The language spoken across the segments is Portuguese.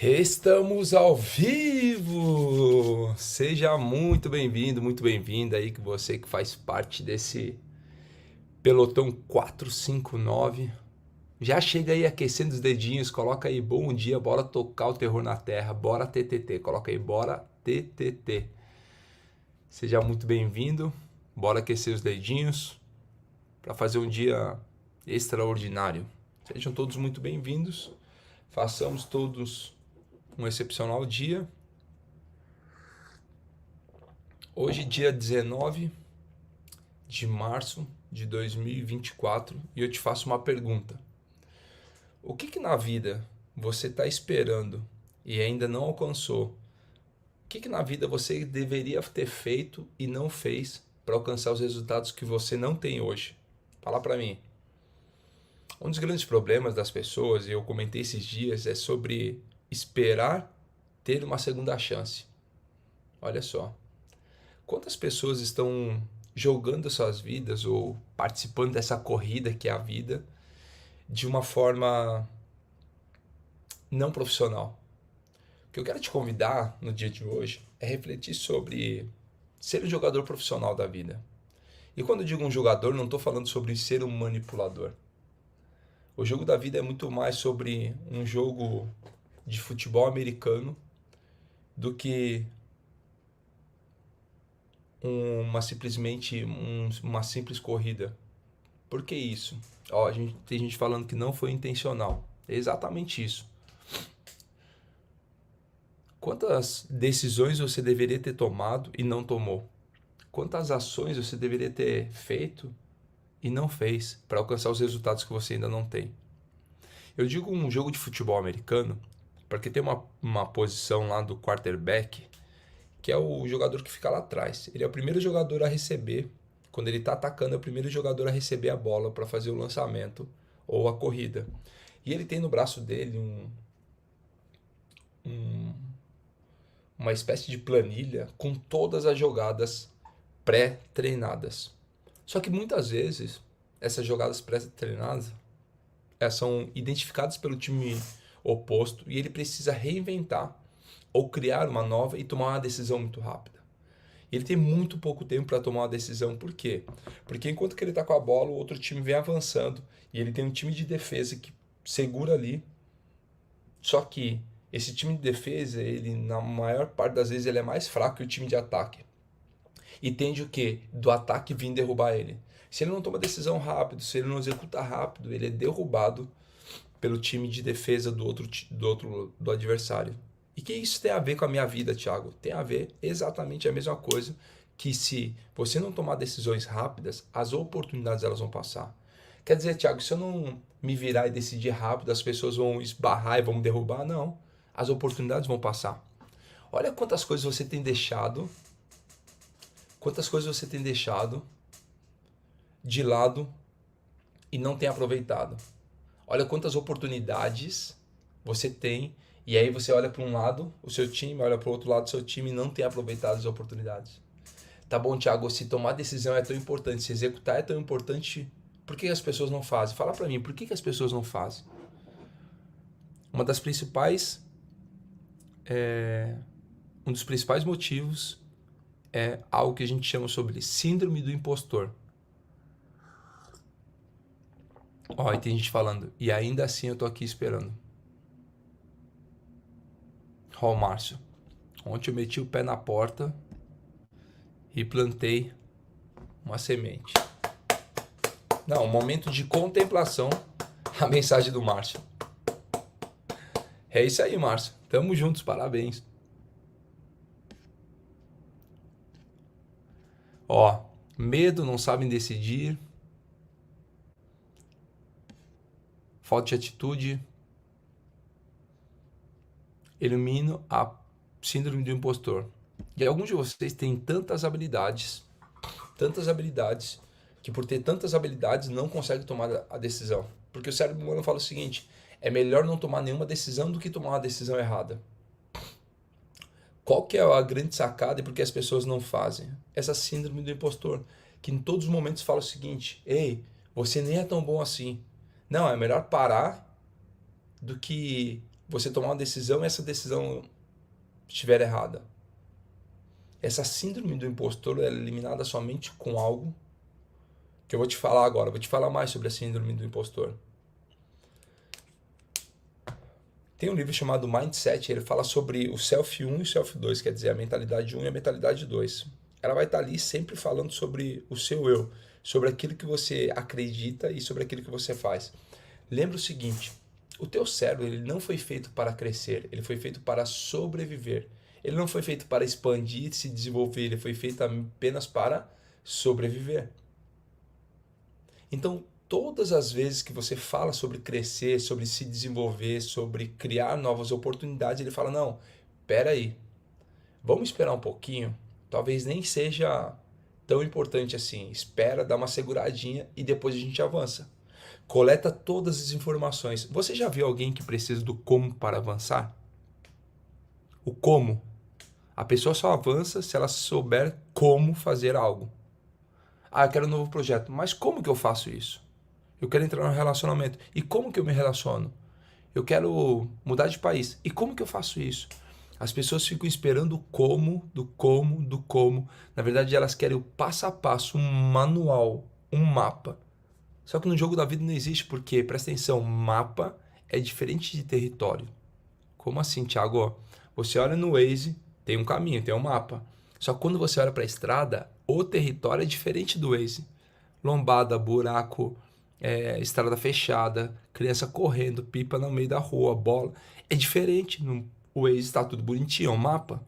Estamos ao vivo! Seja muito bem-vindo, muito bem-vinda aí, que você que faz parte desse pelotão 459. Já chega aí aquecendo os dedinhos, coloca aí bom dia, bora tocar o terror na terra, bora TTT, coloca aí bora TTT. Seja muito bem-vindo, bora aquecer os dedinhos para fazer um dia extraordinário. Sejam todos muito bem-vindos, façamos todos um excepcional dia. Hoje, dia 19 de março de 2024, e eu te faço uma pergunta. O que na vida você está esperando e ainda não alcançou? O que na vida você deveria ter feito e não fez para alcançar os resultados que você não tem hoje? Fala para mim. Um dos grandes problemas das pessoas, e eu comentei esses dias, é sobre esperar ter uma segunda chance. Olha só. Quantas pessoas estão jogando suas vidas ou participando dessa corrida que é a vida de uma forma não profissional? O que eu quero te convidar no dia de hoje é refletir sobre ser um jogador profissional da vida. E quando eu digo um jogador, não estou falando sobre ser um manipulador. O jogo da vida é muito mais sobre um jogo de futebol americano do que uma simples corrida. Por que isso? Tem gente falando que não foi intencional. É exatamente isso. Quantas decisões você deveria ter tomado e não tomou? Quantas ações você deveria ter feito e não fez para alcançar os resultados que você ainda não tem? Eu digo um jogo de futebol americano porque tem uma posição lá do quarterback, que é o jogador que fica lá atrás. Ele é o primeiro jogador a receber. Quando ele está atacando, é o primeiro jogador a receber a bola para fazer o lançamento ou a corrida. E ele tem no braço dele um, uma espécie de planilha com todas as jogadas pré-treinadas. Só que muitas vezes essas jogadas pré-treinadas são identificadas pelo time oposto e ele precisa reinventar ou criar uma nova e tomar uma decisão muito rápida. Ele tem muito pouco tempo para tomar uma decisão. Por quê? Porque enquanto que ele está com a bola, o outro time vem avançando e ele tem um time de defesa que segura ali. Só que esse time de defesa, ele na maior parte das vezes ele é mais fraco que o time de ataque. E tende o quê? Do ataque vir derrubar ele. Se ele não toma decisão rápido, se ele não executa rápido, ele é derrubado pelo time de defesa do adversário. E que isso tem a ver com a minha vida, Thiago? Tem a ver exatamente a mesma coisa, que se você não tomar decisões rápidas, as oportunidades elas vão passar. Quer dizer, Thiago, se eu não me virar e decidir rápido, as pessoas vão esbarrar e vão me derrubar? Não. As oportunidades vão passar. Olha quantas coisas você tem deixado de lado e não tem aproveitado. Olha quantas oportunidades você tem e aí você olha para um lado o seu time, olha para o outro lado o seu time e não tem aproveitado as oportunidades. Tá bom, Thiago, se tomar decisão é tão importante, se executar é tão importante, por que as pessoas não fazem? Fala para mim, por que as pessoas não fazem? Uma das principais, um dos principais motivos é algo que a gente chama sobre síndrome do impostor. Ó, e tem gente falando, e ainda assim eu tô aqui esperando. Ó, Márcio, ontem eu meti o pé na porta e plantei uma semente. Não, um momento de contemplação, a mensagem do Márcio. É isso aí, Márcio. Tamo juntos, parabéns. Ó, medo, não sabem decidir, falta de atitude, elimino a síndrome do impostor. E alguns de vocês têm tantas habilidades, que por ter tantas habilidades não conseguem tomar a decisão. Porque o cérebro humano fala o seguinte, é melhor não tomar nenhuma decisão do que tomar uma decisão errada. Qual que é a grande sacada e por que as pessoas não fazem? Essa síndrome do impostor, que em todos os momentos fala o seguinte, ei, você nem é tão bom assim. Não, é melhor parar do que você tomar uma decisão e essa decisão estiver errada. Essa síndrome do impostor é eliminada somente com algo que eu vou te falar agora. Vou te falar mais sobre a síndrome do impostor. Tem um livro chamado Mindset, ele fala sobre o Self 1 e o Self 2, quer dizer, a mentalidade 1 e a mentalidade 2. Ela vai estar ali sempre falando sobre o seu eu, sobre aquilo que você acredita e sobre aquilo que você faz. Lembra o seguinte, o teu cérebro ele não foi feito para crescer, ele foi feito para sobreviver. Ele não foi feito para expandir, se desenvolver, ele foi feito apenas para sobreviver. Então, todas as vezes que você fala sobre crescer, sobre se desenvolver, sobre criar novas oportunidades, ele fala, não, espera aí, vamos esperar um pouquinho, talvez nem seja tão importante assim, espera, dá uma seguradinha e depois a gente avança. Coleta todas as informações. Você já viu alguém que precisa do como para avançar? O como. A pessoa só avança se ela souber como fazer algo. Ah, eu quero um novo projeto, mas como que eu faço isso? Eu quero entrar num relacionamento. E como que eu me relaciono? Eu quero mudar de país. E como que eu faço isso? As pessoas ficam esperando o como, do como, do como. Na verdade, elas querem o passo a passo, um manual, um mapa. Só que no jogo da vida não existe, porque, presta atenção, mapa é diferente de território. Como assim, Thiago? Você olha no Waze, tem um caminho, tem um mapa. Só que quando você olha para a estrada, o território é diferente do Waze. Lombada, buraco, estrada fechada, criança correndo, pipa no meio da rua, bola. É diferente. O Waze está tudo bonitinho, é um mapa.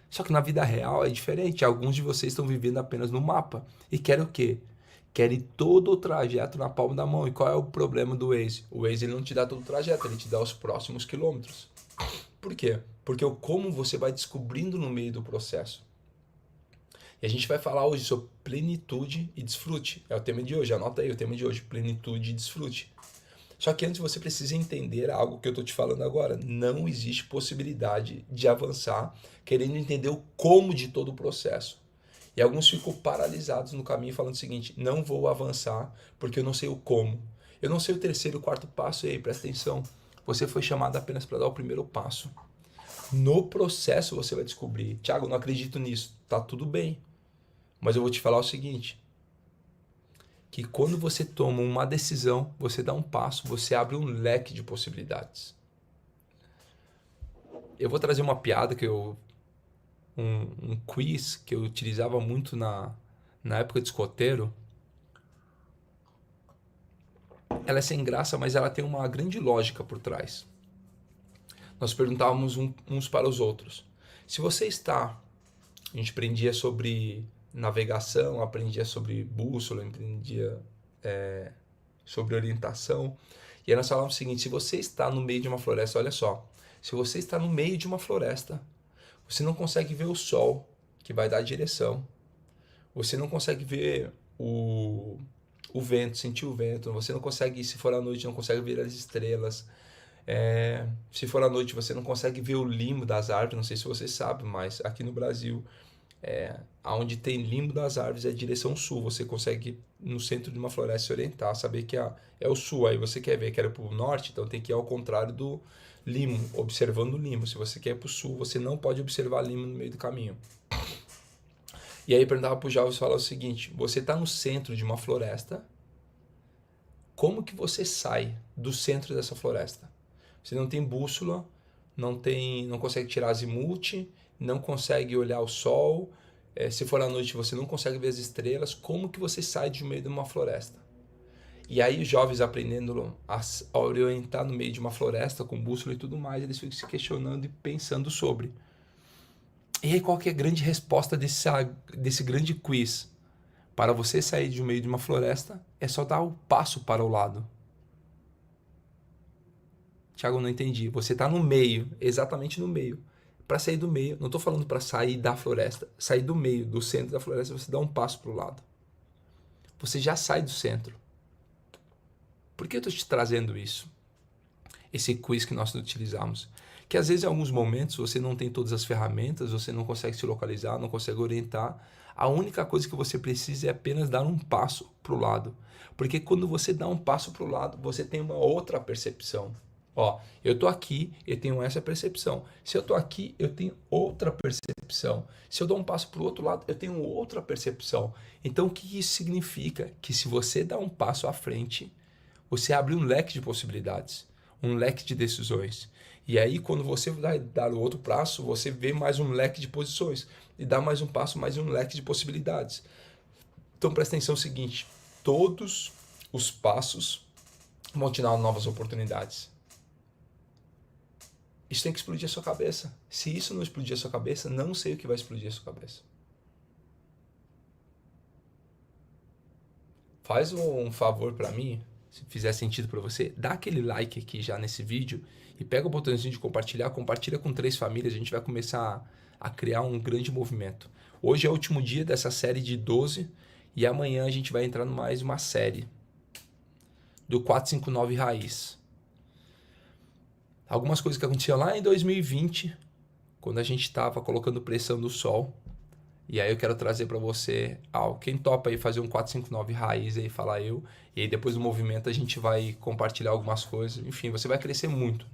Só que na vida real é diferente. Alguns de vocês estão vivendo apenas no mapa. E querem o quê? Querem todo o trajeto na palma da mão. E qual é o problema do Waze? O Waze ele não te dá todo o trajeto, ele te dá os próximos quilômetros. Por quê? Porque o como você vai descobrindo no meio do processo. E a gente vai falar hoje sobre plenitude e desfrute. É o tema de hoje, anota aí o tema de hoje, plenitude e desfrute. Só que antes você precisa entender algo que eu estou te falando agora. Não existe possibilidade de avançar querendo entender o como de todo o processo. E alguns ficam paralisados no caminho falando o seguinte, não vou avançar porque eu não sei o como. Eu não sei o terceiro e o quarto passo. E aí, presta atenção. Você foi chamado apenas para dar o primeiro passo. No processo você vai descobrir, Thiago, não acredito nisso. Tá tudo bem. Mas eu vou te falar o seguinte, que quando você toma uma decisão, você dá um passo, você abre um leque de possibilidades. Eu vou trazer uma piada um quiz que eu utilizava muito na época de escoteiro. Ela é sem graça, mas ela tem uma grande lógica por trás. Nós perguntávamos uns para os outros. Se você está... A gente aprendia sobre navegação, aprendia sobre bússola, aprendia sobre orientação. E aí nós falávamos o seguinte, se você está no meio de uma floresta, olha só, se você está no meio de uma floresta, você não consegue ver o sol, que vai dar a direção. Você não consegue ver o vento, sentir o vento. Você não consegue, se for à noite, não consegue ver as estrelas. Se for à noite, você não consegue ver o limo das árvores. Não sei se você sabe, mas aqui no Brasil, onde tem limo das árvores é a direção sul. Você consegue, no centro de uma floresta, se orientar, saber que é o sul. Aí você quer ver que era para o norte, então tem que ir ao contrário do limo, observando o limo. Se você quer ir para o sul, você não pode observar limo no meio do caminho. E aí perguntava para o jovem e falava o seguinte, você está no centro de uma floresta, como que você sai do centro dessa floresta? Você não tem bússola, não consegue tirar azimuth, não consegue olhar o sol, se for à noite você não consegue ver as estrelas, como que você sai de meio de uma floresta? E aí os jovens aprendendo a orientar no meio de uma floresta com bússola e tudo mais, eles ficam se questionando e pensando sobre. E aí qual que é a grande resposta desse grande quiz? Para você sair de meio de uma floresta, é só dar o passo para o lado. Thiago, não entendi. Você está no meio, exatamente no meio. Para sair do meio, não estou falando para sair da floresta, sair do meio, do centro da floresta, você dá um passo para o lado. Você já sai do centro. Por que eu estou te trazendo isso? Esse quiz que nós utilizamos. Que às vezes em alguns momentos você não tem todas as ferramentas, você não consegue se localizar, não consegue orientar. A única coisa que você precisa é apenas dar um passo para o lado. Porque quando você dá um passo para o lado, você tem uma outra percepção. Ó, eu tô aqui, eu tenho essa percepção. Se eu tô aqui, eu tenho outra percepção. Se eu dou um passo para o outro lado, eu tenho outra percepção. Então, o que isso significa? Que se você dá um passo à frente, você abre um leque de possibilidades, um leque de decisões. E aí, quando você vai dar o outro passo, você vê mais um leque de posições. E dá mais um passo, mais um leque de possibilidades. Então, presta atenção no seguinte: todos os passos vão te dar novas oportunidades. Isso tem que explodir a sua cabeça. Se isso não explodir a sua cabeça, não sei o que vai explodir a sua cabeça. Faz um favor para mim, se fizer sentido para você, dá aquele like aqui já nesse vídeo e pega o botãozinho de compartilhar, compartilha com 3 famílias, a gente vai começar a criar um grande movimento. Hoje é o último dia dessa série de 12 e amanhã a gente vai entrar em mais uma série do 459 Raiz. Algumas coisas que aconteciam lá em 2020, quando a gente estava colocando pressão no sol. E aí eu quero trazer para você, quem topa aí fazer um 459 raiz aí, fala eu. E aí depois do movimento a gente vai compartilhar algumas coisas. Enfim, você vai crescer muito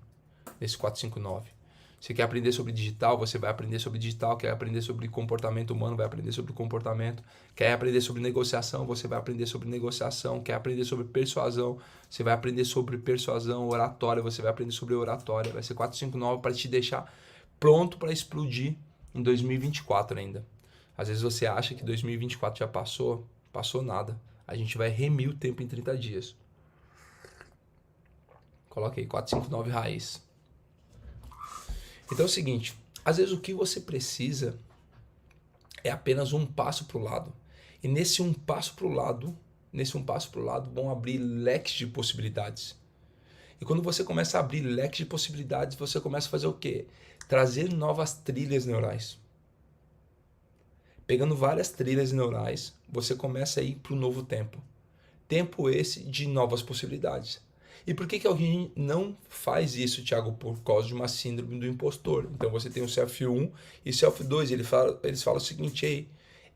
nesse 459. Você quer aprender sobre digital, você vai aprender sobre digital. Quer aprender sobre comportamento humano, vai aprender sobre comportamento. Quer aprender sobre negociação, você vai aprender sobre negociação. Quer aprender sobre persuasão, você vai aprender sobre persuasão. Oratória, você vai aprender sobre oratória. Vai ser 459 para te deixar pronto para explodir em 2024 ainda. Às vezes você acha que 2024 já passou, passou nada. A gente vai remir o tempo em 30 dias. Coloca aí, 459 raiz. Então é o seguinte, às vezes o que você precisa é apenas um passo para o lado. E nesse um passo para o lado, vão abrir leques de possibilidades. E quando você começa a abrir leques de possibilidades, você começa a fazer o quê? Trazer novas trilhas neurais. Pegando várias trilhas neurais, você começa a ir para o novo tempo. Tempo esse de novas possibilidades. E por que alguém não faz isso, Thiago? Por causa de uma síndrome do impostor. Então você tem o Self 1 e o Self 2. Eles falam o seguinte: ei,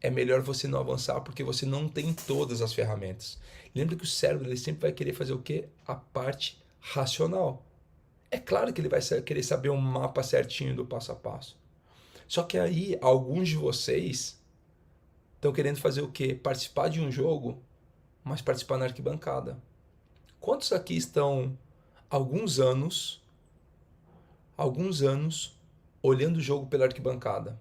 é melhor você não avançar porque você não tem todas as ferramentas. Lembra que o cérebro ele sempre vai querer fazer o quê? A parte racional. É claro que ele vai querer saber um mapa certinho do passo a passo. Só que aí, alguns de vocês estão querendo fazer o quê? Participar de um jogo, mas participar na arquibancada. Quantos aqui estão alguns anos olhando o jogo pela arquibancada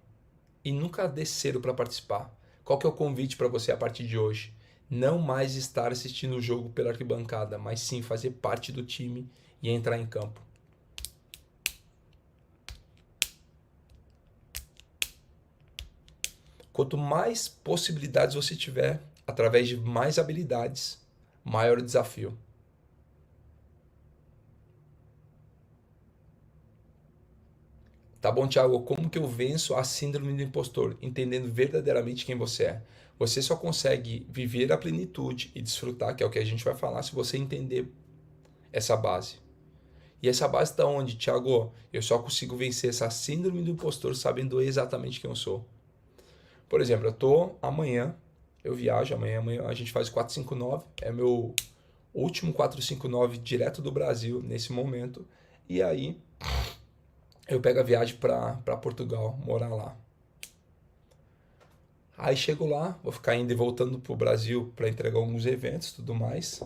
e nunca desceram para participar? Qual que é o convite para você a partir de hoje? Não mais estar assistindo o jogo pela arquibancada, mas sim fazer parte do time e entrar em campo. Quanto mais possibilidades você tiver, através de mais habilidades, maior o desafio. Tá bom, Thiago, como que eu venço a síndrome do impostor? Entendendo verdadeiramente quem você é. Você só consegue viver a plenitude e desfrutar, que é o que a gente vai falar, se você entender essa base. E essa base está onde, Thiago? Eu só consigo vencer essa síndrome do impostor sabendo exatamente quem eu sou. Por exemplo, eu viajo, amanhã a gente faz o 459, é meu último 459 direto do Brasil nesse momento, e aí eu pego a viagem para Portugal, morar lá. Aí chego lá, vou ficar indo e voltando pro Brasil para entregar alguns eventos e tudo mais,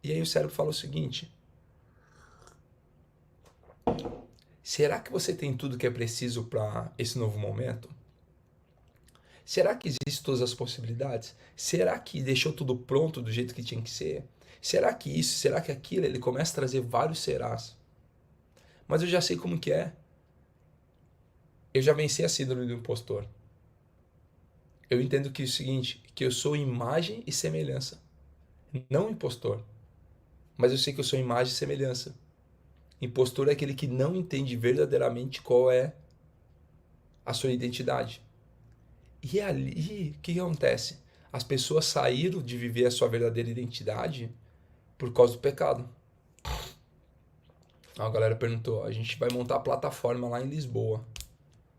e aí o cérebro fala o seguinte: será que você tem tudo que é preciso para esse novo momento? Será que existem todas as possibilidades? Será que deixou tudo pronto do jeito que tinha que ser? Será que isso? Será que aquilo? Ele começa a trazer vários serás. Mas eu já sei como que é. Eu já venci a síndrome do impostor. Eu entendo que é o seguinte, que eu sou imagem e semelhança. Não impostor. Mas eu sei que eu sou imagem e semelhança. Impostor é aquele que não entende verdadeiramente qual é a sua identidade. E ali, o que acontece? As pessoas saíram de viver a sua verdadeira identidade por causa do pecado. A galera perguntou, a gente vai montar a plataforma lá em Lisboa.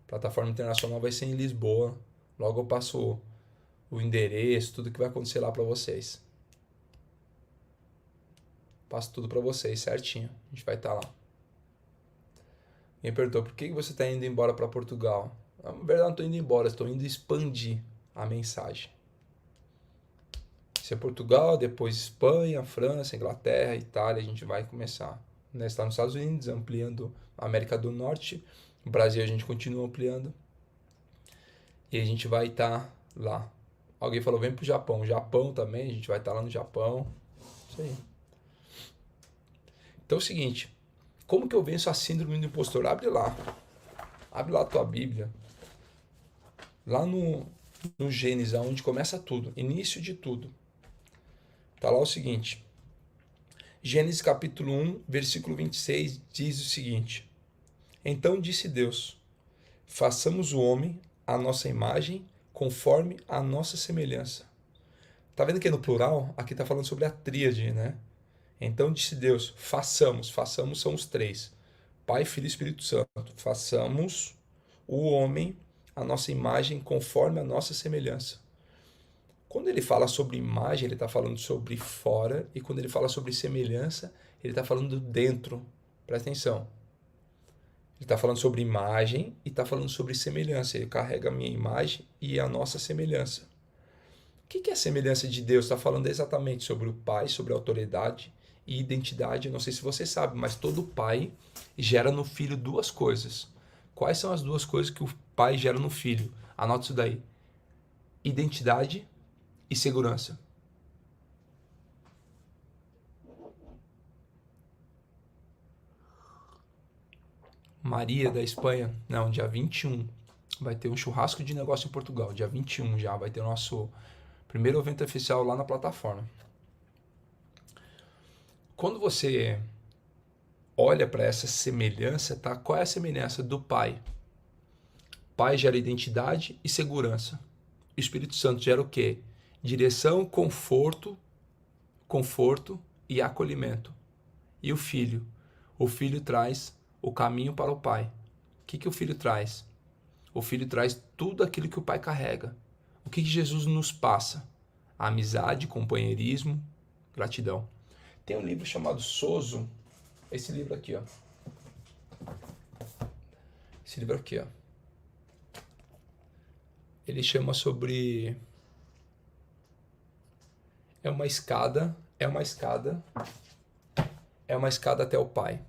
A plataforma internacional vai ser em Lisboa. Logo eu passo o endereço, tudo que vai acontecer lá para vocês. Passo tudo para vocês certinho. A gente vai estar lá. Quem perguntou, por que você está indo embora para Portugal? Na verdade, não estou indo embora, estou indo expandir a mensagem. Isso é Portugal, depois Espanha, França, Inglaterra, Itália, a gente vai começar. Né? Está nos Estados Unidos, ampliando a América do Norte. No Brasil a gente continua ampliando. E a gente vai estar lá. Alguém falou, vem pro Japão. Japão também, a gente vai estar lá no Japão. Isso aí. Então é o seguinte, como que eu venço a síndrome do impostor? Abre lá a tua Bíblia. Lá no Gênesis, onde começa tudo, início de tudo. Tá lá o seguinte. Gênesis capítulo 1, versículo 26 diz o seguinte: Então disse Deus: façamos o homem à nossa imagem, conforme a nossa semelhança. Tá vendo que no plural? Aqui tá falando sobre a tríade, né? Então disse Deus: façamos. Façamos são os três: Pai, Filho e Espírito Santo. Façamos o homem à nossa imagem, conforme a nossa semelhança. Quando ele fala sobre imagem, ele está falando sobre fora, e quando ele fala sobre semelhança, ele está falando dentro. Presta atenção. Ele está falando sobre imagem e está falando sobre semelhança. Ele carrega a minha imagem e a nossa semelhança. O que é a semelhança de Deus? Está falando exatamente sobre o Pai, sobre a autoridade e identidade. Eu não sei se você sabe, mas todo pai gera no filho duas coisas. Quais são as duas coisas que o pai gera no filho? Anota isso daí. Identidade e segurança. Maria da Espanha, não, dia 21 vai ter um churrasco de negócio em Portugal, dia 21 já vai ter o nosso primeiro evento oficial lá na plataforma. Quando você olha para essa semelhança, tá? Qual é a semelhança do Pai? Pai gera identidade e segurança. O Espírito Santo gera o quê? Direção, conforto e acolhimento. E o Filho? O Filho traz o caminho para o Pai. O que o Filho traz? O Filho traz tudo aquilo que o Pai carrega. O que Jesus nos passa? Amizade, companheirismo, gratidão. Tem um livro chamado Sozo. Esse livro aqui, ó. Esse livro aqui, ó. Ele chama sobre... É uma escada até o Pai.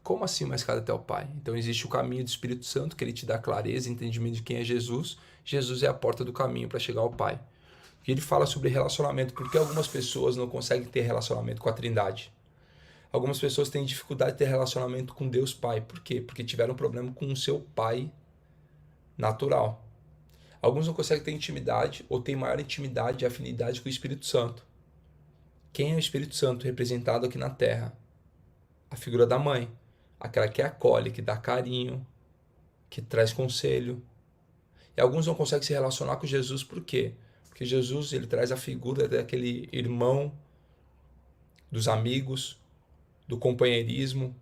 Como assim uma escada até o Pai? Então existe o caminho do Espírito Santo, que ele te dá clareza, entendimento de quem é Jesus. Jesus é a porta do caminho para chegar ao Pai. E ele fala sobre relacionamento, porque algumas pessoas não conseguem ter relacionamento com a Trindade. Algumas pessoas têm dificuldade de ter relacionamento com Deus Pai. Por quê? Porque tiveram um problema com o seu pai natural. Alguns não conseguem ter intimidade ou têm maior intimidade e afinidade com o Espírito Santo. Quem é o Espírito Santo representado aqui na Terra? A figura da mãe. Aquela que acolhe, que dá carinho, que traz conselho. E alguns não conseguem se relacionar com Jesus, por quê? Porque Jesus ele traz a figura daquele irmão, dos amigos, do companheirismo,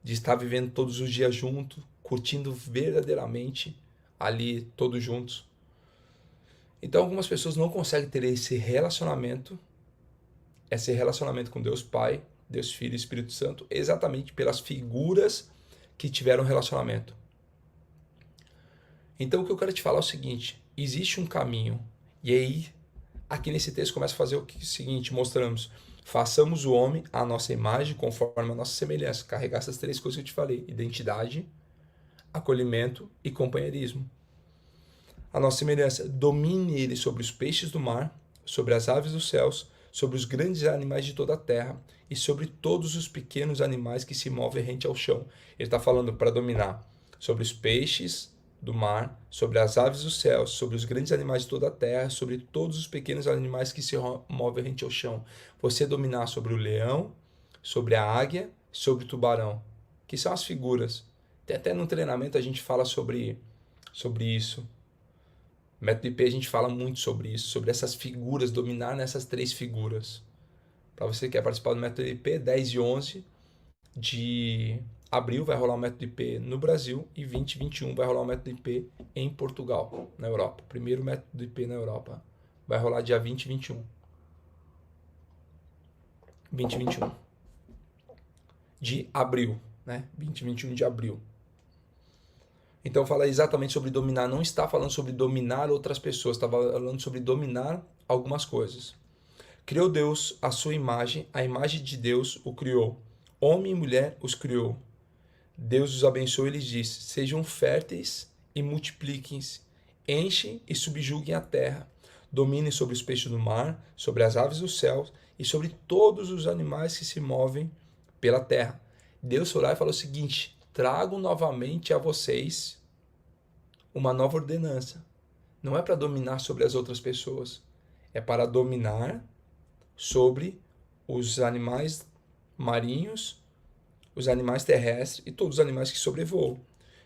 de estar vivendo todos os dias junto, curtindo verdadeiramente ali todos juntos. Então algumas pessoas não conseguem ter esse relacionamento com Deus Pai, Deus Filho e Espírito Santo, exatamente pelas figuras que tiveram relacionamento. Então o que eu quero te falar é o seguinte, existe um caminho, e aí aqui nesse texto começa a fazer o seguinte, mostramos, façamos o homem à nossa imagem, conforme a nossa semelhança, carregar essas três coisas que eu te falei, identidade, acolhimento e companheirismo. A nossa semelhança, domine ele sobre os peixes do mar, sobre as aves dos céus, sobre os grandes animais de toda a terra e sobre todos os pequenos animais que se movem rente ao chão. Ele está falando para dominar sobre os peixes do mar, sobre as aves dos céus, sobre os grandes animais de toda a terra, sobre todos os pequenos animais que se movem rente ao chão. Você dominar sobre o leão, sobre a águia, sobre o tubarão, que são as figuras. Até no treinamento a gente fala sobre isso. No método IP a gente fala muito sobre isso, sobre essas figuras, dominar nessas três figuras. Para você que quer participar do método IP, 10 e 11 de abril vai rolar o método IP no Brasil e 20 e 21 vai rolar o método IP em Portugal, na Europa. Primeiro método IP na Europa. Vai rolar dia 20 e 21. 20 e 21 de abril, né? 20 e 21 de abril. Então fala exatamente sobre dominar, não está falando sobre dominar outras pessoas, está falando sobre dominar algumas coisas. Criou Deus a sua imagem, a imagem de Deus o criou. Homem e mulher os criou. Deus os abençoou e lhes disse: sejam férteis e multipliquem-se, enchem e subjuguem a terra, dominem sobre os peixes do mar, sobre as aves dos céus e sobre todos os animais que se movem pela terra. Deus foi lá e falou o seguinte: trago novamente a vocês uma nova ordenança. Não é para dominar sobre as outras pessoas, é para dominar sobre os animais marinhos, os animais terrestres e todos os animais que sobrevoam.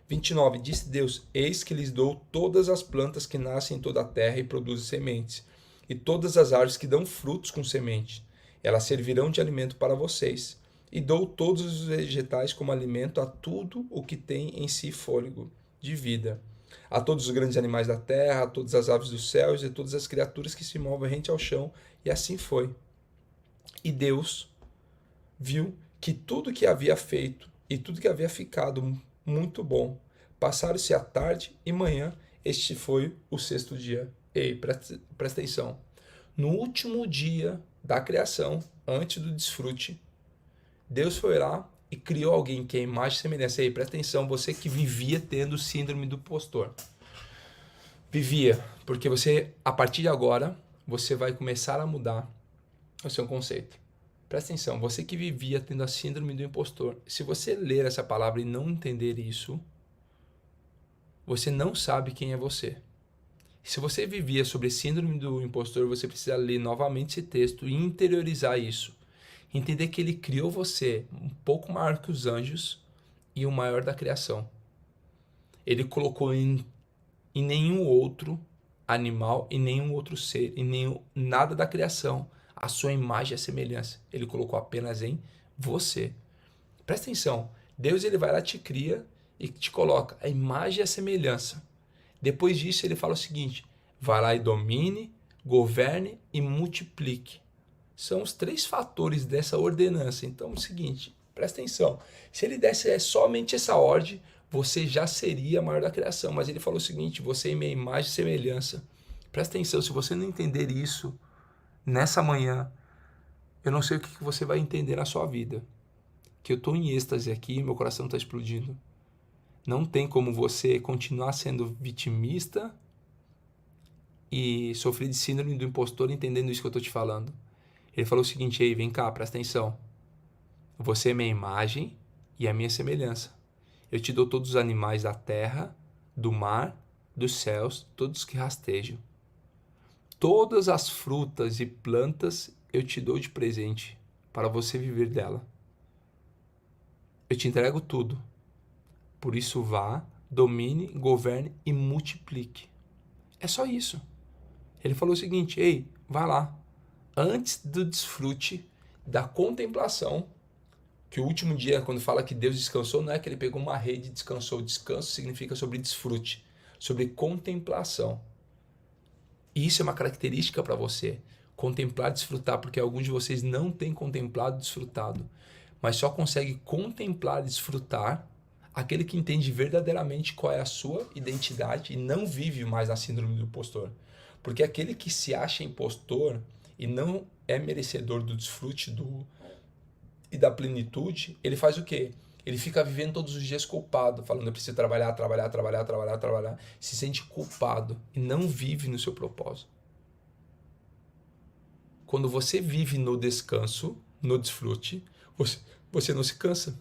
29. Disse Deus: eis que lhes dou todas as plantas que nascem em toda a terra e produzem sementes, e todas as árvores que dão frutos com semente. Elas servirão de alimento para vocês. E dou todos os vegetais como alimento a tudo o que tem em si fôlego de vida. A todos os grandes animais da terra, a todas as aves dos céus e a todas as criaturas que se movem rente ao chão. E assim foi. E Deus viu que tudo que havia feito e tudo que havia ficado muito bom. Passaram-se a tarde e manhã, este foi o sexto dia. Ei, presta atenção. No último dia da criação, antes do desfrute, Deus foi lá e criou alguém que é imagem e semelhança. Ei, presta atenção, você que vivia tendo síndrome do impostor. Vivia, porque você, a partir de agora, você vai começar a mudar o seu conceito. Presta atenção, você que vivia tendo a síndrome do impostor, se você ler essa palavra e não entender isso, você não sabe quem é você. Se você vivia sobre síndrome do impostor, você precisa ler novamente esse texto e interiorizar isso. Entender que ele criou você um pouco maior que os anjos e o maior da criação. Ele colocou em nenhum outro animal, em nenhum outro ser, em nada da criação a sua imagem e a semelhança. Ele colocou apenas em você. Presta atenção. Deus ele vai lá, te cria e te coloca a imagem e a semelhança. Depois disso ele fala o seguinte: vai lá e domine, governe e multiplique. São os 3 fatores dessa ordenança. Então é o seguinte, presta atenção. Se ele desse somente essa ordem, você já seria a maior da criação. Mas ele falou o seguinte: você é minha imagem e semelhança. Presta atenção, se você não entender isso, nessa manhã, eu não sei o que você vai entender na sua vida. Que eu estou em êxtase aqui, meu coração está explodindo. Não tem como você continuar sendo vitimista e sofrer de síndrome do impostor entendendo isso que eu estou te falando. Ele falou o seguinte: ei, vem cá, presta atenção. Você é minha imagem e a minha semelhança. Eu te dou todos os animais da terra, do mar, dos céus, todos que rastejam. Todas as frutas e plantas eu te dou de presente para você viver dela. Eu te entrego tudo. Por isso vá, domine, governe e multiplique. É só isso. Ele falou o seguinte: ei, vai lá. Antes do desfrute, da contemplação, que o último dia, quando fala que Deus descansou, não é que ele pegou uma rede e descansou. Descanso significa sobre desfrute, sobre contemplação. E isso é uma característica para você. Contemplar, desfrutar, porque alguns de vocês não têm contemplado e desfrutado, mas só consegue contemplar e desfrutar aquele que entende verdadeiramente qual é a sua identidade e não vive mais na síndrome do impostor. Porque aquele que se acha impostor e não é merecedor do desfrute e da plenitude, ele faz o quê? Ele fica vivendo todos os dias culpado, falando: eu preciso trabalhar, se sente culpado e não vive no seu propósito. Quando você vive no descanso, no desfrute, você não se cansa.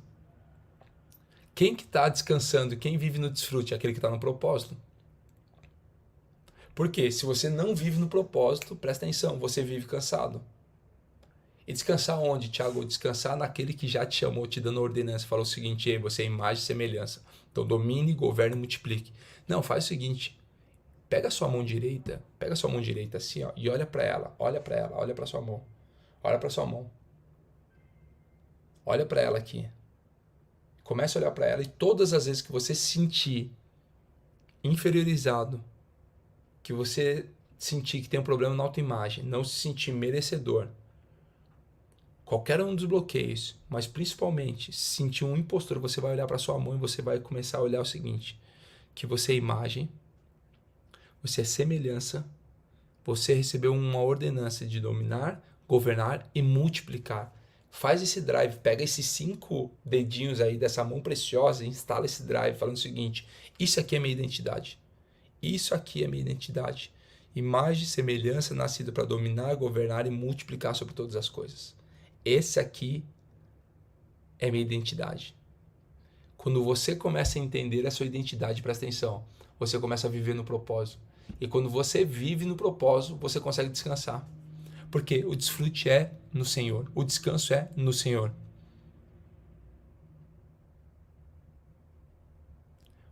Quem que está descansando, quem vive no desfrute? É aquele que está no propósito. Porque se você não vive no propósito, presta atenção, você vive cansado. E descansar onde, Tiago? Descansar naquele que já te chamou, te dando ordenança. Falou o seguinte: ei, você é imagem e semelhança. Então domine, governe e multiplique. Não, faz o seguinte: pega a sua mão direita assim, ó, e olha para ela, olha para sua mão. Olha para sua mão. Olha para ela aqui. Comece a olhar para ela e todas as vezes que você se sentir inferiorizado, que você sentir que tem um problema na autoimagem, não se sentir merecedor, qualquer um dos bloqueios, mas principalmente se sentir um impostor, você vai olhar para sua mão e você vai começar a olhar o seguinte: que você é imagem, você é semelhança, você recebeu uma ordenança de dominar, governar e multiplicar. Faz esse drive, pega esses 5 dedinhos aí dessa mão preciosa e instala esse drive falando o seguinte: isso aqui é minha identidade. Isso aqui é minha identidade. Imagem, semelhança, nascida para dominar, governar e multiplicar sobre todas as coisas. Esse aqui é minha identidade. Quando você começa a entender a sua identidade, presta atenção, você começa a viver no propósito. E quando você vive no propósito, você consegue descansar. Porque o desfrute é no Senhor. O descanso é no Senhor.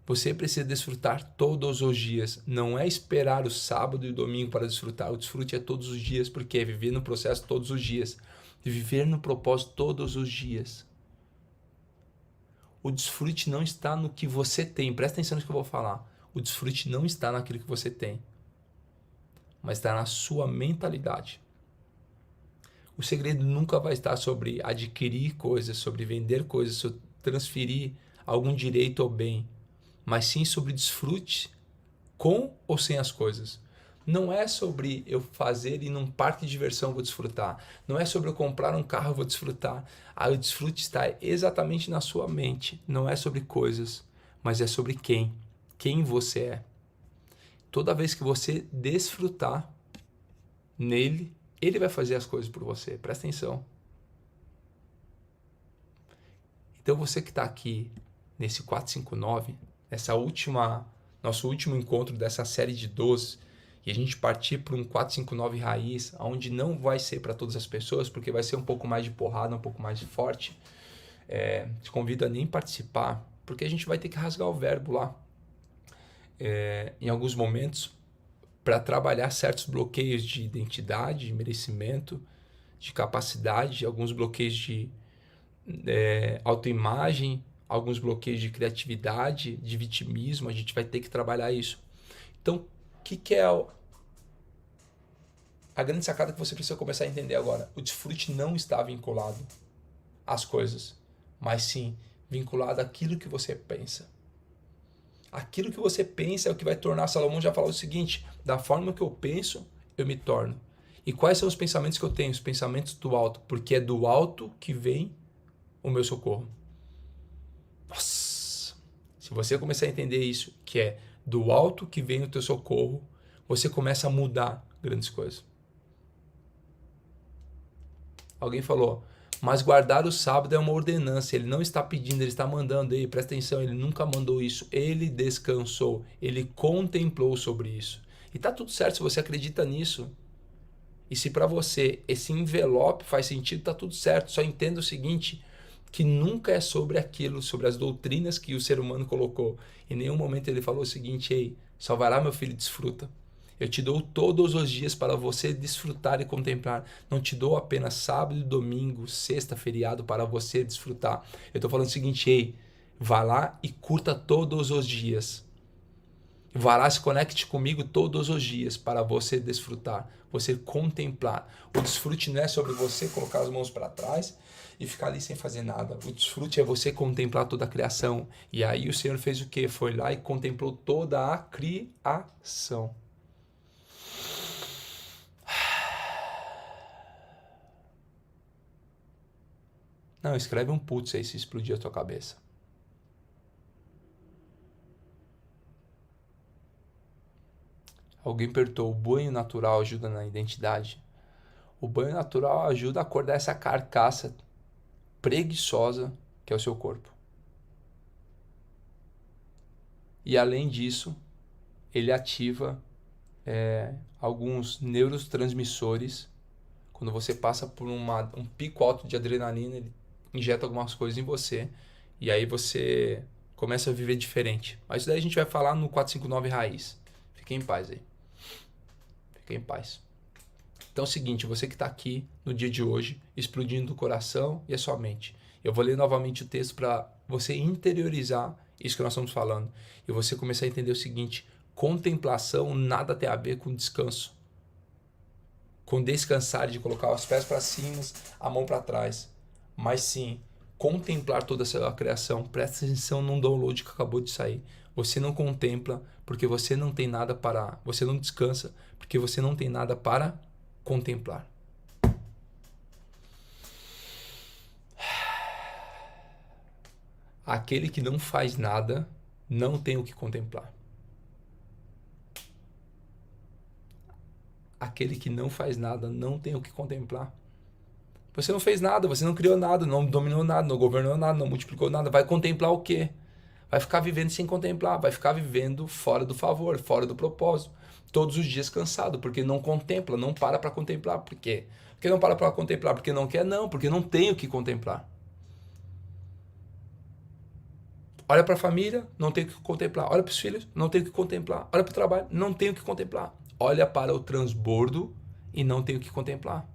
Você precisa desfrutar todos os dias. Não é esperar o sábado e o domingo para desfrutar. O desfrute é todos os dias, porque é viver no processo todos os dias. Viver no propósito todos os dias. O desfrute não está no que você tem. Presta atenção no que eu vou falar. O desfrute não está naquilo que você tem, mas está na sua mentalidade. O segredo nunca vai estar sobre adquirir coisas, sobre vender coisas, sobre transferir algum direito ou bem, mas sim sobre desfrute com ou sem as coisas. Não é sobre eu fazer ir num parque de diversão vou desfrutar. Não é sobre eu comprar um carro vou desfrutar. O desfrute está exatamente na sua mente. Não é sobre coisas, mas é sobre quem você é. Toda vez que você desfrutar nele, ele vai fazer as coisas por você. Presta atenção. Então você que está aqui nesse 459, nosso último encontro dessa série de 12, e a gente partir para um 459 raiz, onde não vai ser para todas as pessoas, porque vai ser um pouco mais de porrada, um pouco mais forte. Te convido a nem participar, porque a gente vai ter que rasgar o verbo lá. Em alguns momentos, para trabalhar certos bloqueios de identidade, de merecimento, de capacidade, alguns bloqueios de autoimagem, alguns bloqueios de criatividade, de vitimismo, a gente vai ter que trabalhar isso. Então, o que é a grande sacada que você precisa começar a entender agora? O desfrute não está vinculado às coisas, mas sim vinculado àquilo que você pensa. Aquilo que você pensa é o que vai tornar. Salomão já falou o seguinte: da forma que eu penso, eu me torno. E quais são os pensamentos que eu tenho? Os pensamentos do alto, porque é do alto que vem o meu socorro. Nossa! Se você começar a entender isso, que é do alto que vem o teu socorro, você começa a mudar grandes coisas. Alguém falou: mas guardar o sábado é uma ordenança. Ele não está pedindo, ele está mandando. Ei, presta atenção, ele nunca mandou isso. Ele descansou, ele contemplou sobre isso. E tá tudo certo se você acredita nisso. E se para você esse envelope faz sentido, tá tudo certo. Só entenda o seguinte, que nunca é sobre aquilo, sobre as doutrinas que o ser humano colocou. Em nenhum momento ele falou o seguinte: ei, só vai lá, meu filho, desfruta. Eu te dou todos os dias para você desfrutar e contemplar. Não te dou apenas sábado, domingo, sexta, feriado para você desfrutar. Eu estou falando o seguinte: ei, vá lá e curta todos os dias. Vá lá, se conecte comigo todos os dias para você desfrutar, você contemplar. O desfrute não é sobre você colocar as mãos para trás e ficar ali sem fazer nada. O desfrute é você contemplar toda a criação. E aí o Senhor fez o quê? Foi lá e contemplou toda a criação. Não, escreve um putz aí se explodir a tua cabeça. Alguém perguntou: o banho natural ajuda na identidade? O banho natural ajuda a acordar essa carcaça preguiçosa que é o seu corpo. E além disso, ele ativa alguns neurotransmissores. Quando você passa por um pico alto de adrenalina, ele injeta algumas coisas em você e aí você começa a viver diferente. Mas isso daí a gente vai falar no 459 Raiz. Fiquem em paz aí. Fiquem em paz. Então é o seguinte, você que está aqui no dia de hoje, explodindo o coração e a sua mente. Eu vou ler novamente o texto para você interiorizar isso que nós estamos falando. E você começar a entender o seguinte: contemplação nada tem a ver com descanso. Com descansar, de colocar os pés para cima, a mão para trás. Mas sim, contemplar toda essa criação. Presta atenção num download que acabou de sair. Você não contempla porque você não tem nada para... Você não descansa porque você não tem nada para contemplar. Aquele que não faz nada não tem o que contemplar. Aquele que não faz nada não tem o que contemplar. Você não fez nada, você não criou nada, não dominou nada, não governou nada, não multiplicou nada. Vai contemplar o quê? Vai ficar vivendo sem contemplar, vai ficar vivendo fora do favor, fora do propósito. Todos os dias cansado, porque não contempla, não para contemplar. Por quê? Porque não para contemplar, porque não quer? Não, porque não tem o que contemplar. Olha para a família, não tem o que contemplar. Olha para os filhos, não tem o que contemplar. Olha para o trabalho, não tem o que contemplar. Olha para o transbordo e não tem o que contemplar.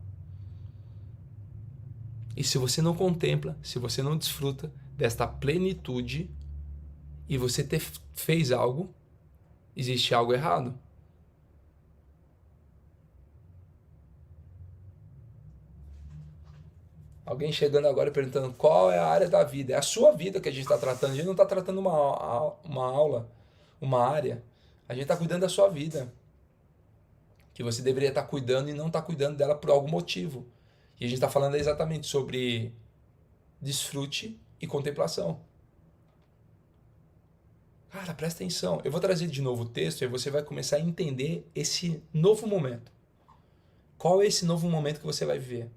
E se você não contempla, se você não desfruta desta plenitude e você fez algo, existe algo errado. Alguém chegando agora perguntando qual é a área da vida. É a sua vida que a gente está tratando. A gente não está tratando uma aula, uma área. A gente está cuidando da sua vida. Que você deveria estar cuidando e não está cuidando dela por algum motivo. E a gente está falando exatamente sobre desfrute e contemplação. Cara, presta atenção. Eu vou trazer de novo o texto e você vai começar a entender esse novo momento. Qual é esse novo momento que você vai viver?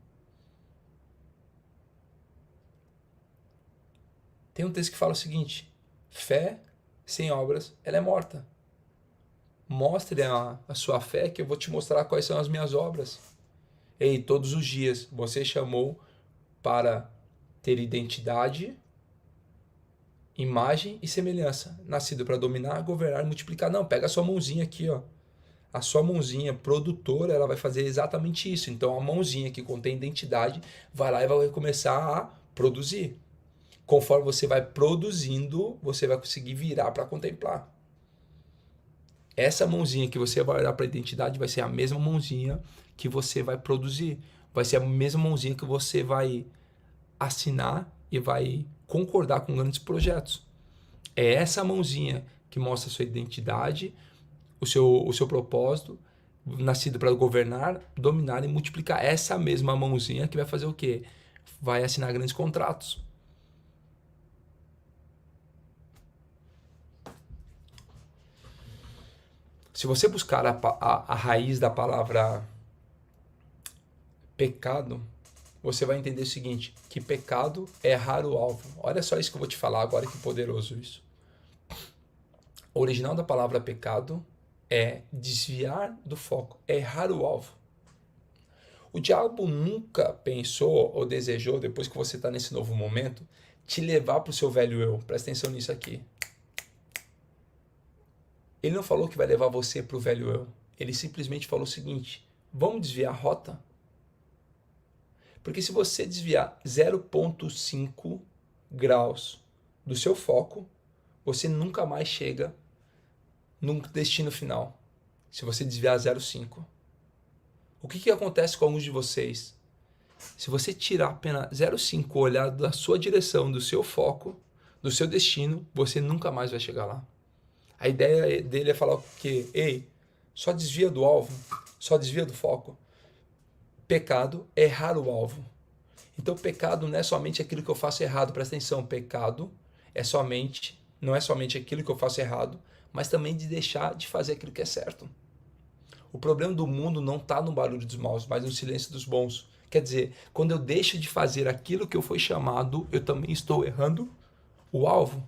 Tem um texto que fala o seguinte: fé sem obras, ela é morta. Mostre a sua fé que eu vou te mostrar quais são as minhas obras. Ei, todos os dias você chamou para ter identidade, imagem e semelhança. Nascido para dominar, governar e multiplicar. Não, pega a sua mãozinha aqui, ó. A sua mãozinha produtora, ela vai fazer exatamente isso. Então a mãozinha que contém identidade vai lá e vai começar a produzir. Conforme você vai produzindo, você vai conseguir virar para contemplar. Essa mãozinha que você vai olhar para a identidade vai ser a mesma mãozinha que você vai produzir. Vai ser a mesma mãozinha que você vai assinar e vai concordar com grandes projetos. É essa mãozinha que mostra a sua identidade, o seu propósito, nascido para governar, dominar e multiplicar. Essa mesma mãozinha que vai fazer o quê? Vai assinar grandes contratos. Se você buscar a raiz da palavra pecado, você vai entender o seguinte, que pecado é errar o alvo. Olha só isso que eu vou te falar agora, que poderoso isso. O original da palavra pecado é desviar do foco, é errar o alvo. O diabo nunca pensou ou desejou, depois que você está nesse novo momento, te levar para o seu velho eu. Presta atenção nisso aqui. Ele não falou que vai levar você para o velho eu. Ele simplesmente falou o seguinte: vamos desviar a rota? Porque se você desviar 0,5 graus do seu foco, você nunca mais chega no destino final. Se você desviar 0,5. O que acontece com alguns de vocês? Se você tirar apenas 0,5 olhar da sua direção, do seu foco, do seu destino, você nunca mais vai chegar lá. A ideia dele é falar que, ei, só desvia do alvo, só desvia do foco. Pecado é errar o alvo. Então, pecado não é somente aquilo que eu faço errado. Presta atenção, pecado não é somente aquilo que eu faço errado, mas também de deixar de fazer aquilo que é certo. O problema do mundo não está no barulho dos maus, mas no silêncio dos bons. Quer dizer, quando eu deixo de fazer aquilo que eu fui chamado, eu também estou errando o alvo.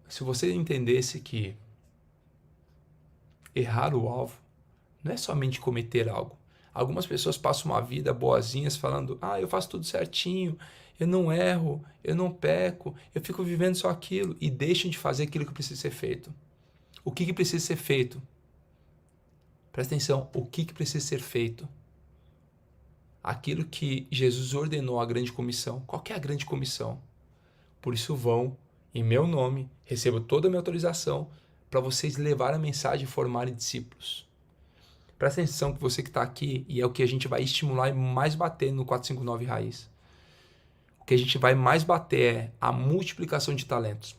Se você entendesse que errar o alvo não é somente cometer algo. Algumas pessoas passam uma vida boazinhas falando, eu faço tudo certinho, eu não erro, eu não peco, eu fico vivendo só aquilo, e deixam de fazer aquilo que precisa ser feito. O que precisa ser feito? Presta atenção, o que precisa ser feito? Aquilo que Jesus ordenou a grande comissão. Qual que é a grande comissão? Por isso vão, em meu nome, recebo toda a minha autorização para vocês levarem a mensagem e formarem discípulos. Presta atenção que você que está aqui, e é o que a gente vai estimular e mais bater no 459 Raiz. O que a gente vai mais bater é a multiplicação de talentos.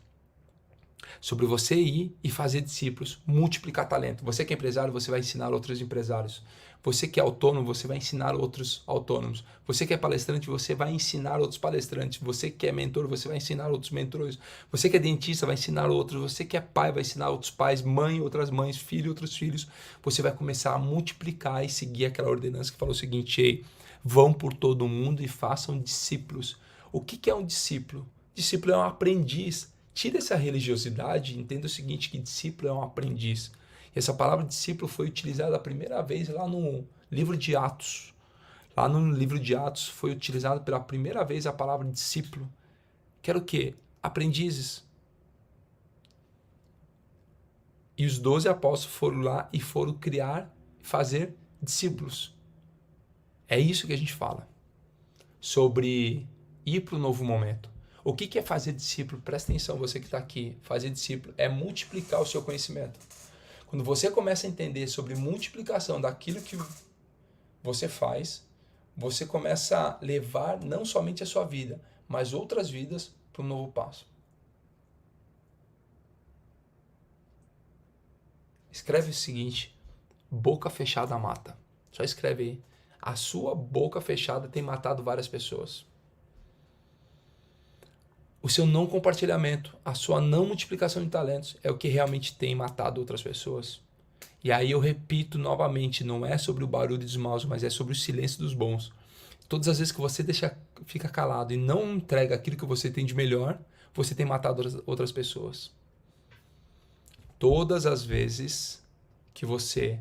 Sobre você ir e fazer discípulos, multiplicar talento. Você que é empresário, você vai ensinar outros empresários. Você que é autônomo, você vai ensinar outros autônomos. Você que é palestrante, você vai ensinar outros palestrantes. Você que é mentor, você vai ensinar outros mentores. Você que é dentista, vai ensinar outros. Você que é pai, vai ensinar outros pais, mãe, outras mães, filho, outros filhos. Você vai começar a multiplicar e seguir aquela ordenança que falou o seguinte: ei, vão por todo o mundo e façam discípulos. O que é um discípulo? Discípulo é um aprendiz. Tira essa religiosidade e entenda o seguinte, que discípulo é um aprendiz. E essa palavra discípulo foi utilizada a primeira vez lá no livro de Atos. Lá no livro de Atos foi utilizada pela primeira vez a palavra discípulo. Que era o quê? Aprendizes. E os 12 apóstolos foram lá e foram criar, fazer discípulos. É isso que a gente fala. Sobre ir para o novo momento. O que é fazer discípulo? Presta atenção, você que está aqui. Fazer discípulo é multiplicar o seu conhecimento. Quando você começa a entender sobre multiplicação daquilo que você faz, você começa a levar não somente a sua vida, mas outras vidas para um novo passo. Escreve o seguinte: boca fechada mata. Só escreve aí. A sua boca fechada tem matado várias pessoas. O seu não compartilhamento, a sua não multiplicação de talentos é o que realmente tem matado outras pessoas. E aí eu repito novamente, não é sobre o barulho dos maus, mas é sobre o silêncio dos bons. Todas as vezes que você fica calado e não entrega aquilo que você tem de melhor, você tem matado outras pessoas. Todas as vezes que você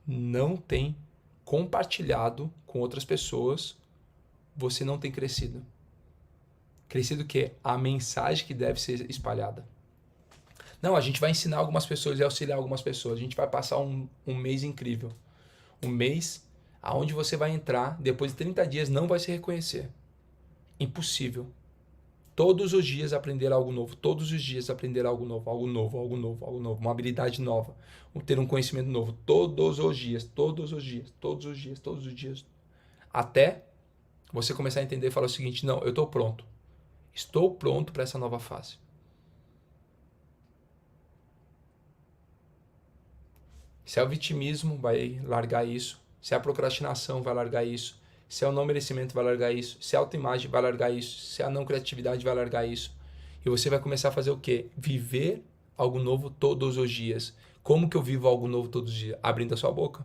não tem compartilhado com outras pessoas, você não tem crescido. Crescido o quê? A mensagem que deve ser espalhada. Não, a gente vai ensinar algumas pessoas e auxiliar algumas pessoas. A gente vai passar um mês incrível. Um mês aonde você vai entrar, depois de 30 dias não vai se reconhecer. Impossível. Todos os dias aprender algo novo. Todos os dias aprender algo novo. Algo novo, algo novo, algo novo. Uma habilidade nova. Ter um conhecimento novo. Todos os dias, todos os dias, todos os dias, todos os dias. Até você começar a entender e falar o seguinte: não, eu estou pronto. Estou pronto para essa nova fase. Se é o vitimismo, vai largar isso. Se é a procrastinação, vai largar isso. Se é o não merecimento, vai largar isso. Se é a autoimagem, vai largar isso. Se é a não criatividade, vai largar isso. E você vai começar a fazer o quê? Viver algo novo todos os dias. Como que eu vivo algo novo todos os dias? Abrindo a sua boca.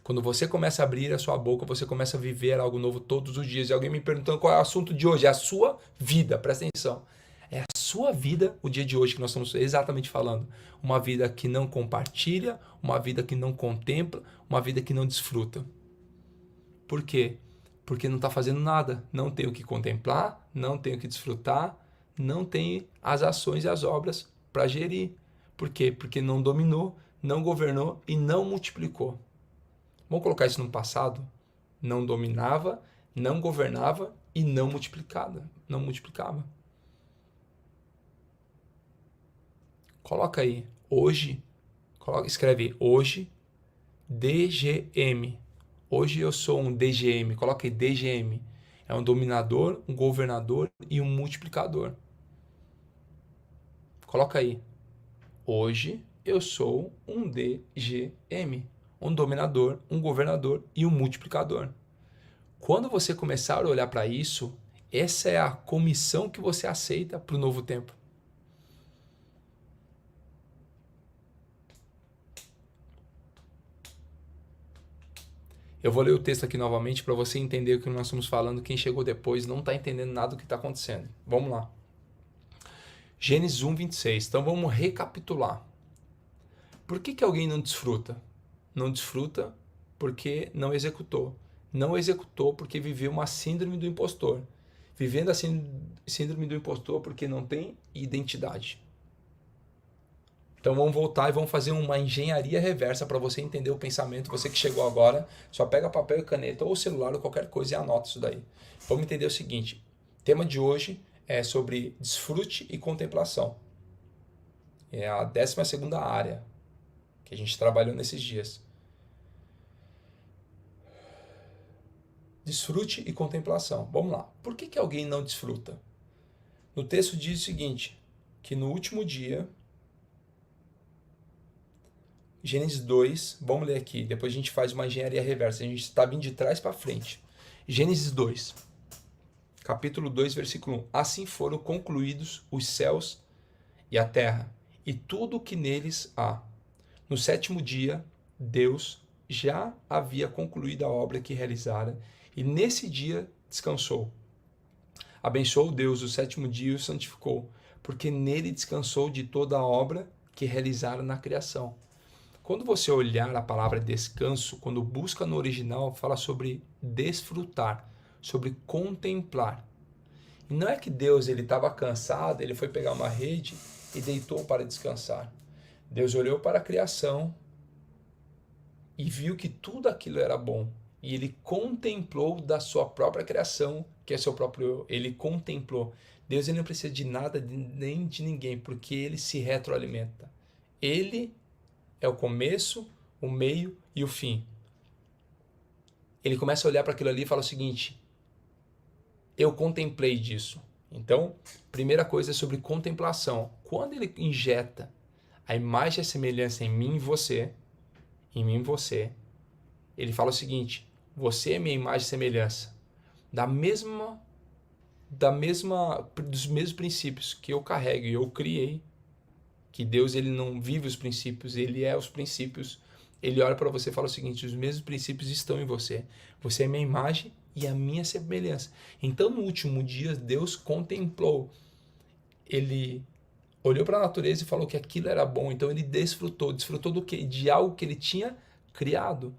Quando você começa a abrir a sua boca, você começa a viver algo novo todos os dias. E alguém me perguntando qual é o assunto de hoje. É a sua vida, presta atenção. É a sua vida, o dia de hoje que nós estamos exatamente falando. Uma vida que não compartilha, uma vida que não contempla, uma vida que não desfruta. Por quê? Porque não está fazendo nada. Não tem o que contemplar, não tem o que desfrutar, não tem as ações e as obras para gerir. Por quê? Porque não dominou, não governou e não multiplicou. Vamos colocar isso no passado? Não dominava, não governava e não multiplicava. Não multiplicava. Coloca aí, hoje, escreve hoje, DGM. Hoje eu sou um DGM, coloca aí DGM. É um dominador, um governador e um multiplicador. Coloca aí, hoje eu sou um DGM. Um dominador, um governador e um multiplicador. Quando você começar a olhar para isso, essa é a comissão que você aceita para o novo tempo. Eu vou ler o texto aqui novamente para você entender o que nós estamos falando. Quem chegou depois não está entendendo nada do que está acontecendo. Vamos lá. Gênesis 1, 26. Então vamos recapitular. Por que alguém não desfruta? Não desfruta porque não executou. Não executou porque viveu uma síndrome do impostor. Vivendo a síndrome do impostor porque não tem identidade. Então vamos voltar e vamos fazer uma engenharia reversa para você entender o pensamento. Você que chegou agora, só pega papel e caneta ou celular ou qualquer coisa e anota isso daí. Vamos entender o seguinte. O tema de hoje é sobre desfrute e contemplação. É a 12ª área que a gente trabalhou nesses dias. Desfrute e contemplação. Vamos lá. Por que alguém não desfruta? No texto diz o seguinte, que no último dia, Gênesis 2, vamos ler aqui, depois a gente faz uma engenharia reversa, a gente está vindo de trás para frente. Gênesis 2, capítulo 2, versículo 1. Assim foram concluídos os céus e a terra, e tudo o que neles há. No 7º dia, Deus já havia concluído a obra que realizara, e nesse dia descansou. Abençoou Deus o 7º dia e o santificou, porque nele descansou de toda a obra que realizara na criação. Quando você olhar a palavra descanso, quando busca no original, fala sobre desfrutar, sobre contemplar. E não é que Deus estava cansado, ele foi pegar uma rede e deitou para descansar. Deus olhou para a criação e viu que tudo aquilo era bom. E ele contemplou da sua própria criação, que é seu próprio eu. Ele contemplou. Deus ele não precisa de nada nem de ninguém, porque ele se retroalimenta. Ele é o começo, o meio e o fim. Ele começa a olhar para aquilo ali e fala o seguinte: eu contemplei disso. Então, primeira coisa é sobre contemplação. Quando ele injeta a imagem e a semelhança em mim e você, ele fala o seguinte: você é minha imagem e semelhança. Dos mesmos princípios que eu carrego e eu criei, que Deus ele não vive os princípios, ele é os princípios. Ele olha para você e fala o seguinte: os mesmos princípios estão em você. Você é minha imagem e a minha semelhança. Então, no último dia, Deus contemplou. Ele olhou para a natureza e falou que aquilo era bom. Então, ele desfrutou. Desfrutou do quê? De algo que ele tinha criado.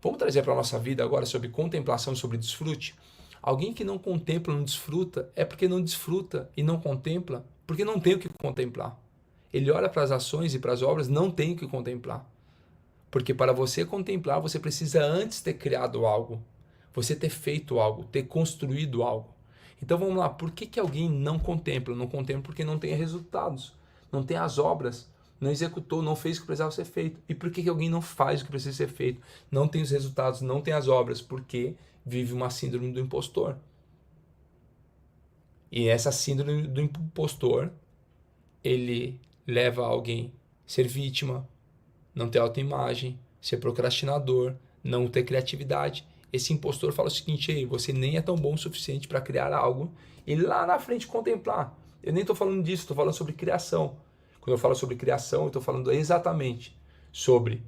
Vamos trazer para a nossa vida agora sobre contemplação, sobre desfrute? Alguém que não contempla, não desfruta, é porque não desfruta e não contempla, porque não tem o que contemplar. Ele olha para as ações e para as obras, não tem o que contemplar. Porque para você contemplar, você precisa antes ter criado algo, você ter feito algo, ter construído algo. Então vamos lá, por que alguém não contempla? Não contempla porque não tem resultados, não tem as obras, não executou, não fez o que precisava ser feito. E por que alguém não faz o que precisa ser feito? Não tem os resultados, não tem as obras, porque vive uma síndrome do impostor. E essa síndrome do impostor, ele leva alguém a ser vítima, não ter autoimagem, ser procrastinador, não ter criatividade. Esse impostor fala o seguinte: ei, você nem é tão bom o suficiente para criar algo e lá na frente contemplar. Eu nem estou falando disso, estou falando sobre criação. Quando eu falo sobre criação, eu estou falando exatamente sobre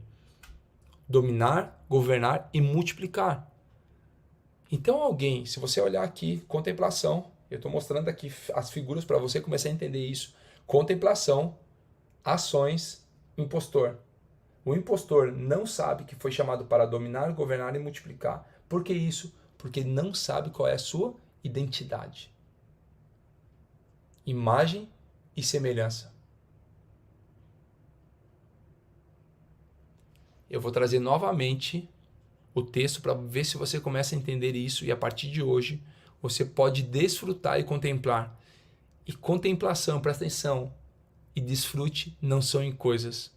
dominar, governar e multiplicar. Então alguém, se você olhar aqui, contemplação, eu estou mostrando aqui as figuras para você começar a entender isso. Contemplação, ações, impostor. O impostor não sabe que foi chamado para dominar, governar e multiplicar. Por que isso? Porque não sabe qual é a sua identidade. Imagem e semelhança. Eu vou trazer novamente o texto para ver se você começa a entender isso, e a partir de hoje você pode desfrutar e contemplar. E contemplação, presta atenção, e desfrute não são em coisas,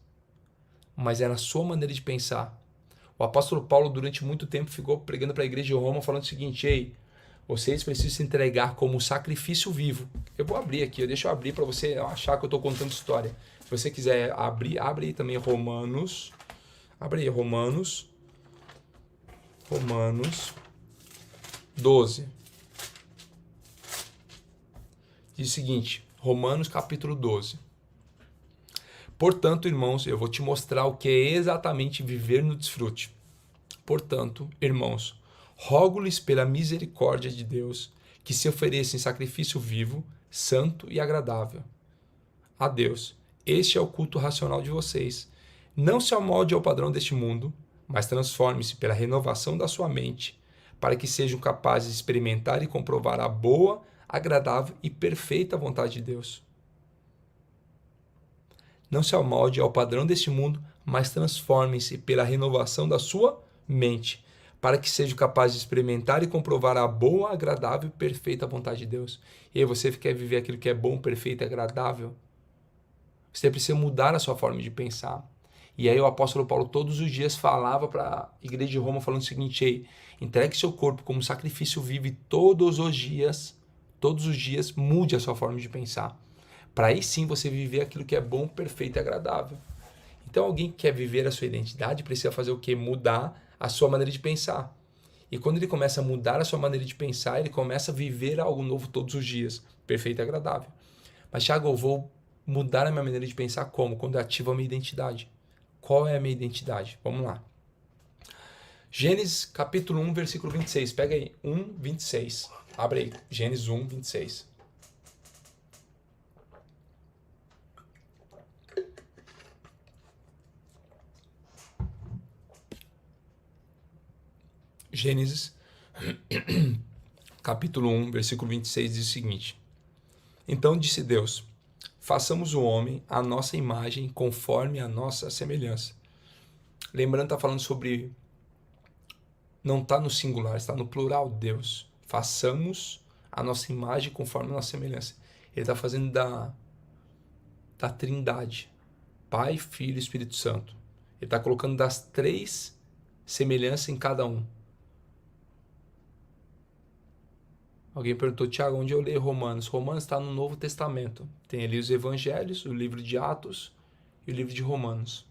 mas é na sua maneira de pensar. O apóstolo Paulo durante muito tempo ficou pregando para a igreja de Roma falando o seguinte: ei, vocês precisam se entregar como sacrifício vivo. Eu vou abrir aqui, deixa eu abrir para você achar que eu estou contando história. Se você quiser abrir, abre aí também Romanos. Abre aí Romanos 12. Diz o seguinte, Romanos capítulo 12. Portanto, irmãos, eu vou te mostrar o que é exatamente viver no desfrute. Portanto, irmãos, rogo-lhes pela misericórdia de Deus que se ofereçam em sacrifício vivo, santo e agradável a Deus. Este é o culto racional de vocês. Não se amolde ao padrão deste mundo, mas transforme-se pela renovação da sua mente, para que sejam capazes de experimentar e comprovar a boa, agradável e perfeita vontade de Deus. Não se amolde ao padrão deste mundo, mas transforme-se pela renovação da sua mente, para que seja capaz de experimentar e comprovar a boa, agradável e perfeita vontade de Deus. E aí você quer viver aquilo que é bom, perfeito e agradável? Você precisa mudar a sua forma de pensar. E aí o apóstolo Paulo todos os dias falava para a igreja de Roma falando o seguinte: ei, entregue seu corpo como sacrifício vivo e todos os dias mude a sua forma de pensar. Para aí sim você viver aquilo que é bom, perfeito e agradável. Então alguém que quer viver a sua identidade precisa fazer o quê? Mudar a sua maneira de pensar. E quando ele começa a mudar a sua maneira de pensar, ele começa a viver algo novo todos os dias, perfeito e agradável. Mas Thiago, eu vou mudar a minha maneira de pensar como? Quando eu ativo a minha identidade. Qual é a minha identidade? Vamos lá. Gênesis capítulo 1, versículo 26. Pega aí, 1, 26. Abre aí, Gênesis 1, 26. Gênesis capítulo 1, versículo 26 diz o seguinte: Então disse Deus, façamos o homem à nossa imagem, conforme a nossa semelhança. Lembrando, está falando sobre... Não está no singular, está no plural, Deus. Façamos a nossa imagem conforme a nossa semelhança. Ele está fazendo da Trindade, Pai, Filho e Espírito Santo. Ele está colocando das 3 semelhanças em cada um. Alguém perguntou, Tiago, onde eu leio Romanos? Romanos está no Novo Testamento. Tem ali os Evangelhos, o livro de Atos e o livro de Romanos.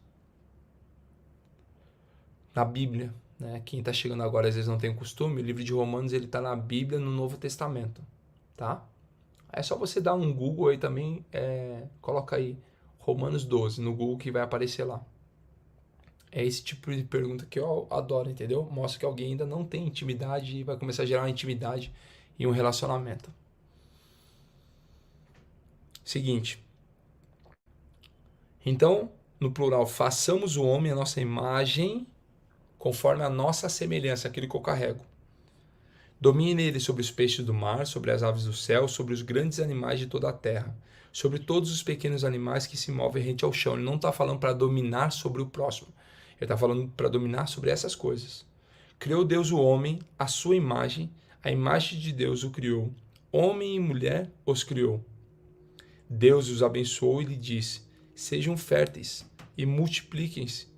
Na Bíblia, né? Quem está chegando agora às vezes não tem o costume, o livro de Romanos ele está na Bíblia, no Novo Testamento. Tá? É só você dar um Google aí também, coloca aí Romanos 12 no Google que vai aparecer lá. É esse tipo de pergunta que eu adoro, entendeu? Mostra que alguém ainda não tem intimidade e vai começar a gerar uma intimidade e um relacionamento. Seguinte. Então, no plural, façamos o homem a nossa imagem, conforme a nossa semelhança, aquilo que eu carrego. Domine ele sobre os peixes do mar, sobre as aves do céu, sobre os grandes animais de toda a terra, sobre todos os pequenos animais que se movem rente ao chão. Ele não está falando para dominar sobre o próximo. Ele está falando para dominar sobre essas coisas. Criou Deus o homem, à sua imagem, a imagem de Deus o criou. Homem e mulher os criou. Deus os abençoou e lhe disse, sejam férteis e multipliquem-se,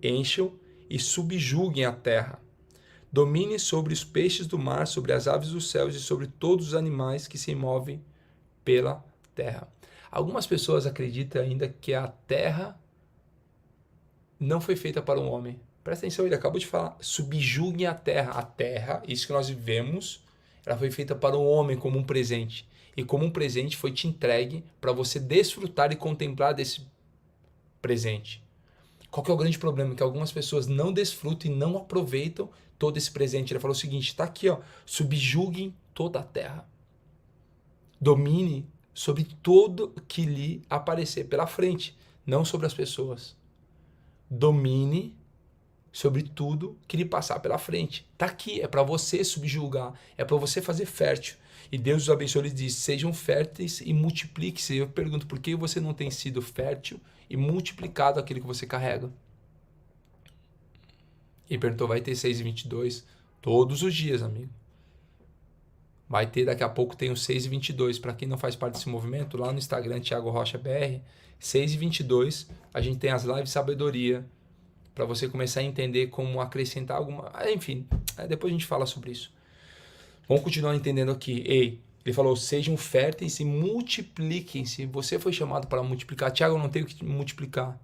encham e subjuguem a terra. Domine sobre os peixes do mar, sobre as aves dos céus e sobre todos os animais que se movem pela terra. Algumas pessoas acreditam ainda que a terra não foi feita para um homem. Presta atenção, ele acabou de falar, subjuguem a terra. A terra, isso que nós vivemos, ela foi feita para o homem como um presente. E como um presente foi te entregue para você desfrutar e contemplar desse presente. Qual que é o grande problema? Que algumas pessoas não desfrutam e não aproveitam todo esse presente. Ele falou o seguinte, está aqui, ó, subjuguem toda a terra. Domine sobre todo que lhe aparecer pela frente, não sobre as pessoas. Domine sobre tudo que lhe passar pela frente. Está aqui, é para você subjugar, é para você fazer fértil. E Deus os abençoe e diz, sejam férteis e multipliquem-se. Eu pergunto, por que você não tem sido fértil e multiplicado aquilo que você carrega? Ele perguntou, vai ter 6:22? Todos os dias, amigo. Vai ter, daqui a pouco tem o 6:22. Para quem não faz parte desse movimento, lá no Instagram, Thiago Rocha BR, 6:22, a gente tem as lives sabedoria, para você começar a entender como acrescentar alguma... Enfim, depois a gente fala sobre isso. Vamos continuar entendendo aqui. Ei, ele falou, sejam férteis e multipliquem-se. Você foi chamado para multiplicar. Tiago, eu não tenho que multiplicar.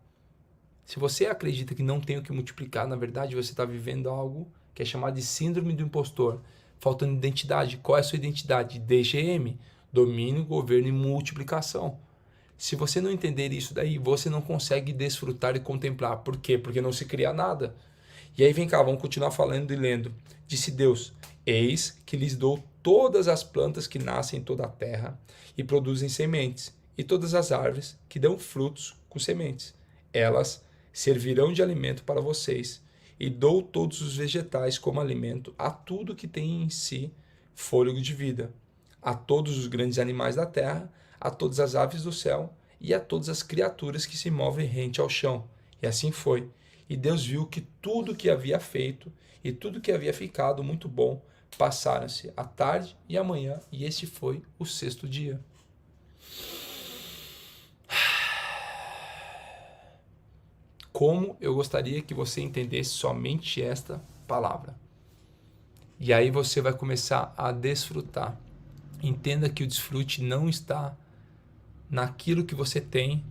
Se você acredita que não tem o que multiplicar, na verdade você está vivendo algo que é chamado de síndrome do impostor. Faltando identidade. Qual é a sua identidade? DGM, domínio, governo e multiplicação. Se você não entender isso daí, você não consegue desfrutar e contemplar. Por quê? Porque não se cria nada. E aí vem cá, vamos continuar falando e lendo. Disse Deus, eis que lhes dou todas as plantas que nascem em toda a terra e produzem sementes, e todas as árvores que dão frutos com sementes. Elas servirão de alimento para vocês, e dou todos os vegetais como alimento a tudo que tem em si fôlego de vida, a todos os grandes animais da terra, a todas as aves do céu e a todas as criaturas que se movem rente ao chão. E assim foi. E Deus viu que tudo que havia feito e tudo que havia ficado muito bom passaram-se a tarde e a manhã, e esse foi o sexto dia. Como eu gostaria que você entendesse somente esta palavra. E aí você vai começar a desfrutar. Entenda que o desfrute não está naquilo que você tem,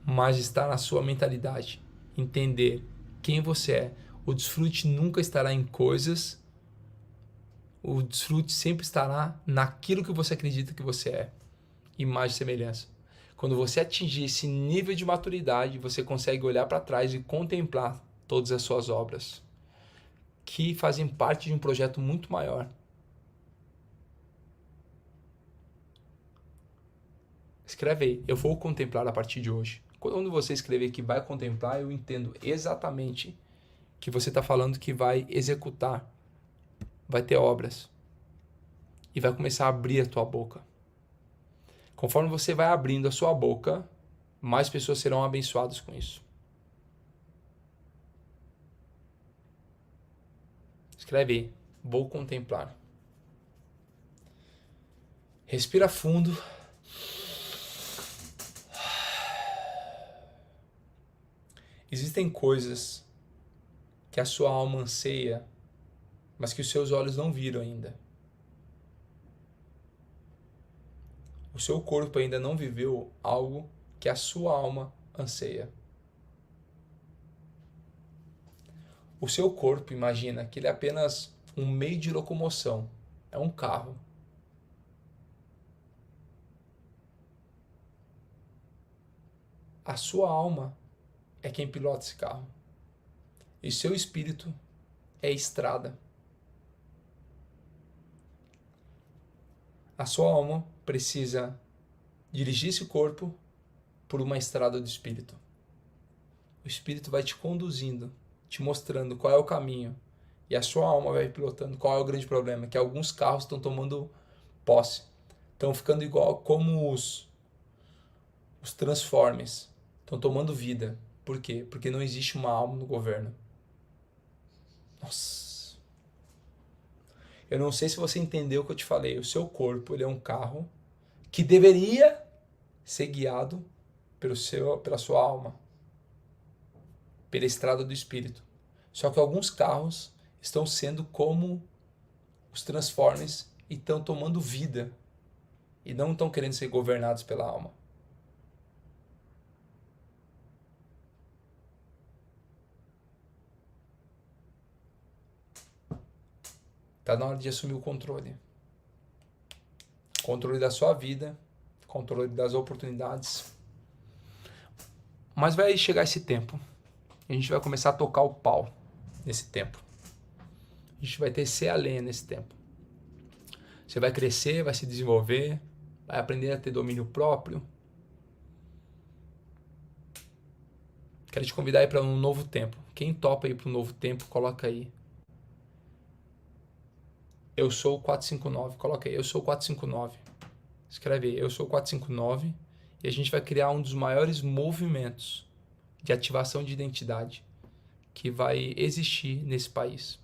mas está na sua mentalidade. Entender quem você é. O desfrute nunca estará em coisas. O desfrute sempre estará naquilo que você acredita que você é. Imagem e semelhança. Quando você atingir esse nível de maturidade, você consegue olhar para trás e contemplar todas as suas obras, que fazem parte de um projeto muito maior. Escreve aí, eu vou contemplar a partir de hoje. Quando você escrever que vai contemplar, eu entendo exatamente que você está falando que vai executar, vai ter obras e vai começar a abrir a tua boca. Conforme você vai abrindo a sua boca, mais pessoas serão abençoadas com isso. Escreve aí, vou contemplar. Respira fundo. Existem coisas que a sua alma anseia, mas que os seus olhos não viram ainda. O seu corpo ainda não viveu algo que a sua alma anseia. O seu corpo, imagina que ele é apenas um meio de locomoção, é um carro. A sua alma é quem pilota esse carro. E seu espírito é a estrada. A sua alma precisa dirigir esse corpo por uma estrada do espírito. O espírito vai te conduzindo, te mostrando qual é o caminho. E a sua alma vai pilotando qual é o grande problema. Que alguns carros estão tomando posse. Estão ficando igual como os Transformers. Estão tomando vida. Por quê? Porque não existe uma alma no governo. Nossa. Eu não sei se você entendeu o que eu te falei. O seu corpo, ele é um carro que deveria ser guiado pela sua alma, pela estrada do espírito. Só que alguns carros estão sendo como os Transformers e estão tomando vida e não estão querendo ser governados pela alma. Está na hora de assumir o controle. Controle da sua vida, controle das oportunidades. Mas vai chegar esse tempo. A gente vai começar a tocar o pau nesse tempo. A gente vai descer a lenha nesse tempo. Você vai crescer, vai se desenvolver, vai aprender a ter domínio próprio. Quero te convidar aí para um novo tempo. Quem topa aí para um novo tempo, coloca aí. Eu sou o 459. Coloca aí, eu sou o 459. Escreve aí, eu sou o 459. E a gente vai criar um dos maiores movimentos de ativação de identidade que vai existir nesse país.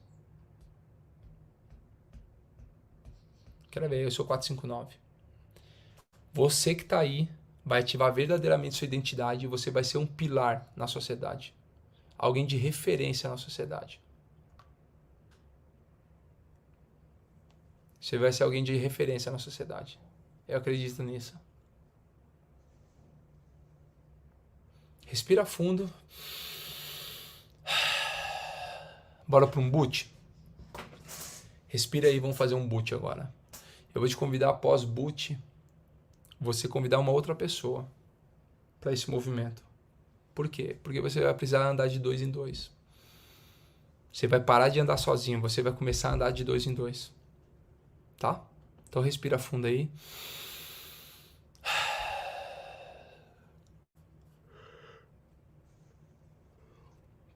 Escreve aí, eu sou o 459. Você que está aí vai ativar verdadeiramente sua identidade e você vai ser um pilar na sociedade. Alguém de referência na sociedade. Você vai ser alguém de referência na sociedade. Eu acredito nisso. Respira fundo. Bora para um boot? Respira aí, vamos fazer um boot agora. Eu vou te convidar após boot, você convidar uma outra pessoa para esse movimento. Por quê? Porque você vai precisar andar de 2 em 2. Você vai parar de andar sozinho, você vai começar a andar de 2 em 2. Tá? Então respira fundo aí.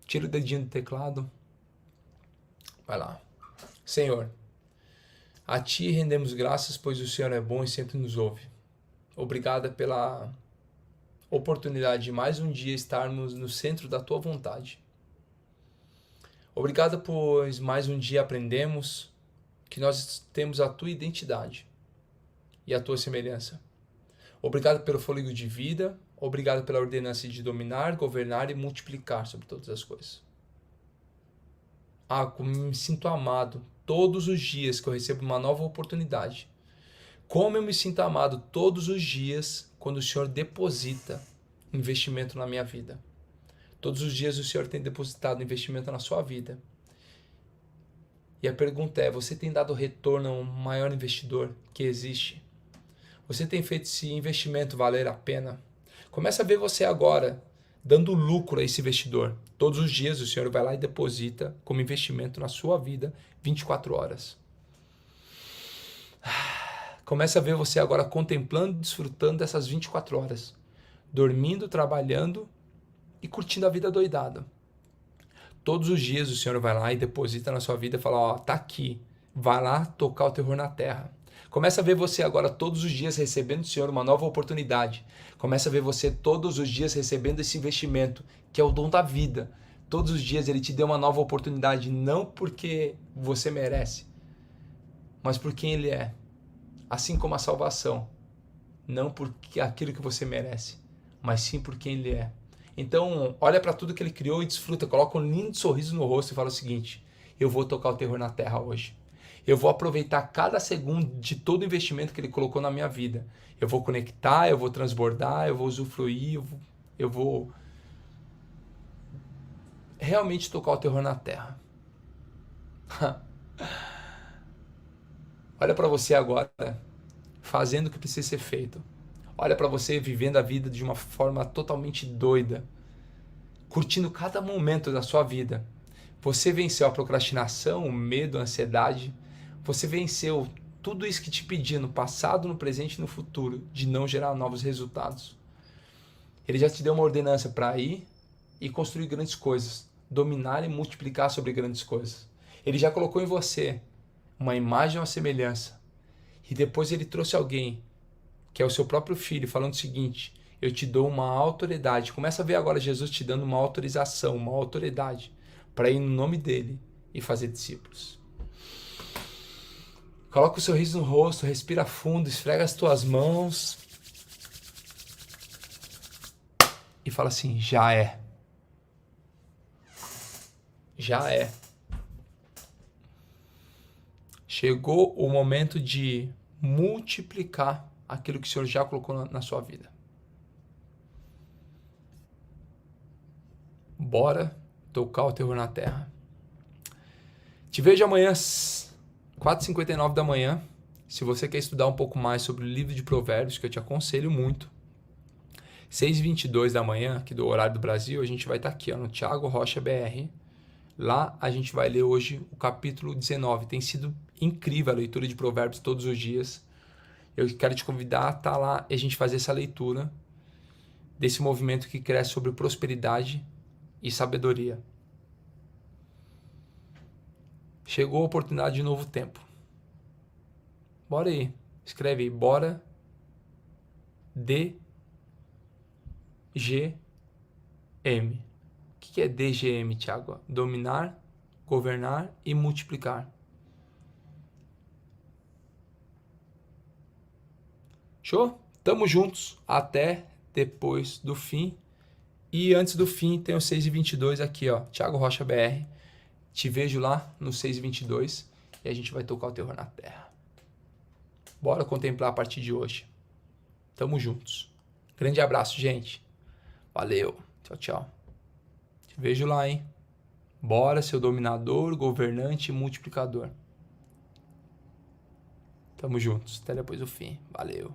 Tira o dedinho do teclado. Vai lá. Senhor, a Ti rendemos graças, pois o Senhor é bom e sempre nos ouve. Obrigada pela oportunidade de mais um dia estarmos no centro da Tua vontade. Obrigado, pois mais um dia aprendemos que nós temos a tua identidade e a tua semelhança. Obrigado pelo fôlego de vida, obrigado pela ordenança de dominar, governar e multiplicar sobre todas as coisas. Como me sinto amado todos os dias que eu recebo uma nova oportunidade. Como eu me sinto amado todos os dias quando o Senhor deposita investimento na minha vida. Todos os dias o Senhor tem depositado investimento na sua vida. E a pergunta é, você tem dado retorno ao maior investidor que existe? Você tem feito esse investimento valer a pena? Começa a ver você agora dando lucro a esse investidor. Todos os dias o Senhor vai lá e deposita como investimento na sua vida 24 horas. Começa a ver você agora contemplando e desfrutando dessas 24 horas. Dormindo, trabalhando e curtindo a vida doidada. Todos os dias o Senhor vai lá e deposita na sua vida e fala, ó, tá aqui. Vai lá tocar o terror na terra. Começa a ver você agora todos os dias recebendo do Senhor uma nova oportunidade. Começa a ver você todos os dias recebendo esse investimento, que é o dom da vida. Todos os dias Ele te deu uma nova oportunidade, não porque você merece, mas por quem Ele é. Assim como a salvação, não por aquilo que você merece, mas sim por quem Ele é. Então, olha para tudo que Ele criou e desfruta, coloca um lindo sorriso no rosto e fala o seguinte, eu vou tocar o terror na terra hoje. Eu vou aproveitar cada segundo de todo o investimento que Ele colocou na minha vida. Eu vou conectar, eu vou transbordar, eu vou usufruir, eu vou realmente tocar o terror na terra. Olha para você agora, fazendo o que precisa ser feito. Olha para você vivendo a vida de uma forma totalmente doida, curtindo cada momento da sua vida. Você venceu a procrastinação, o medo, a ansiedade. Você venceu tudo isso que te pedia no passado, no presente e no futuro, de não gerar novos resultados. Ele já te deu uma ordenança para ir e construir grandes coisas, dominar e multiplicar sobre grandes coisas. Ele já colocou em você uma imagem ou uma semelhança. E depois ele trouxe alguém, que é o seu próprio filho, falando o seguinte, eu te dou uma autoridade. Começa a ver agora Jesus te dando uma autorização, uma autoridade, para ir no nome dele e fazer discípulos. Coloca o sorriso no rosto, respira fundo, esfrega as tuas mãos e fala assim, já é. Já é. Chegou o momento de multiplicar aquilo que o Senhor já colocou na sua vida. Bora tocar o terror na terra. Te vejo amanhã, 4h59 da manhã. Se você quer estudar um pouco mais sobre o livro de Provérbios, que eu te aconselho muito. 6h22 da manhã, aqui do horário do Brasil, a gente vai estar aqui, ó, no Thiago Rocha BR. Lá a gente vai ler hoje o capítulo 19. Tem sido incrível a leitura de Provérbios todos os dias. Eu quero te convidar a estar lá e a gente fazer essa leitura desse movimento que cresce sobre prosperidade e sabedoria. Chegou a oportunidade de novo tempo. Bora aí. Escreve aí. Bora. DGM. O que é DGM, Thiago? Dominar, governar e multiplicar. Show? Tamo juntos até depois do fim. E antes do fim tem o 6h22 aqui, ó. Thiago Rocha BR. Te vejo lá no 6h22 e a gente vai tocar o terror na terra. Bora contemplar a partir de hoje. Tamo juntos. Grande abraço, gente. Valeu. Tchau, tchau. Te vejo lá, hein? Bora, seu dominador, governante e multiplicador. Tamo juntos. Até depois do fim. Valeu.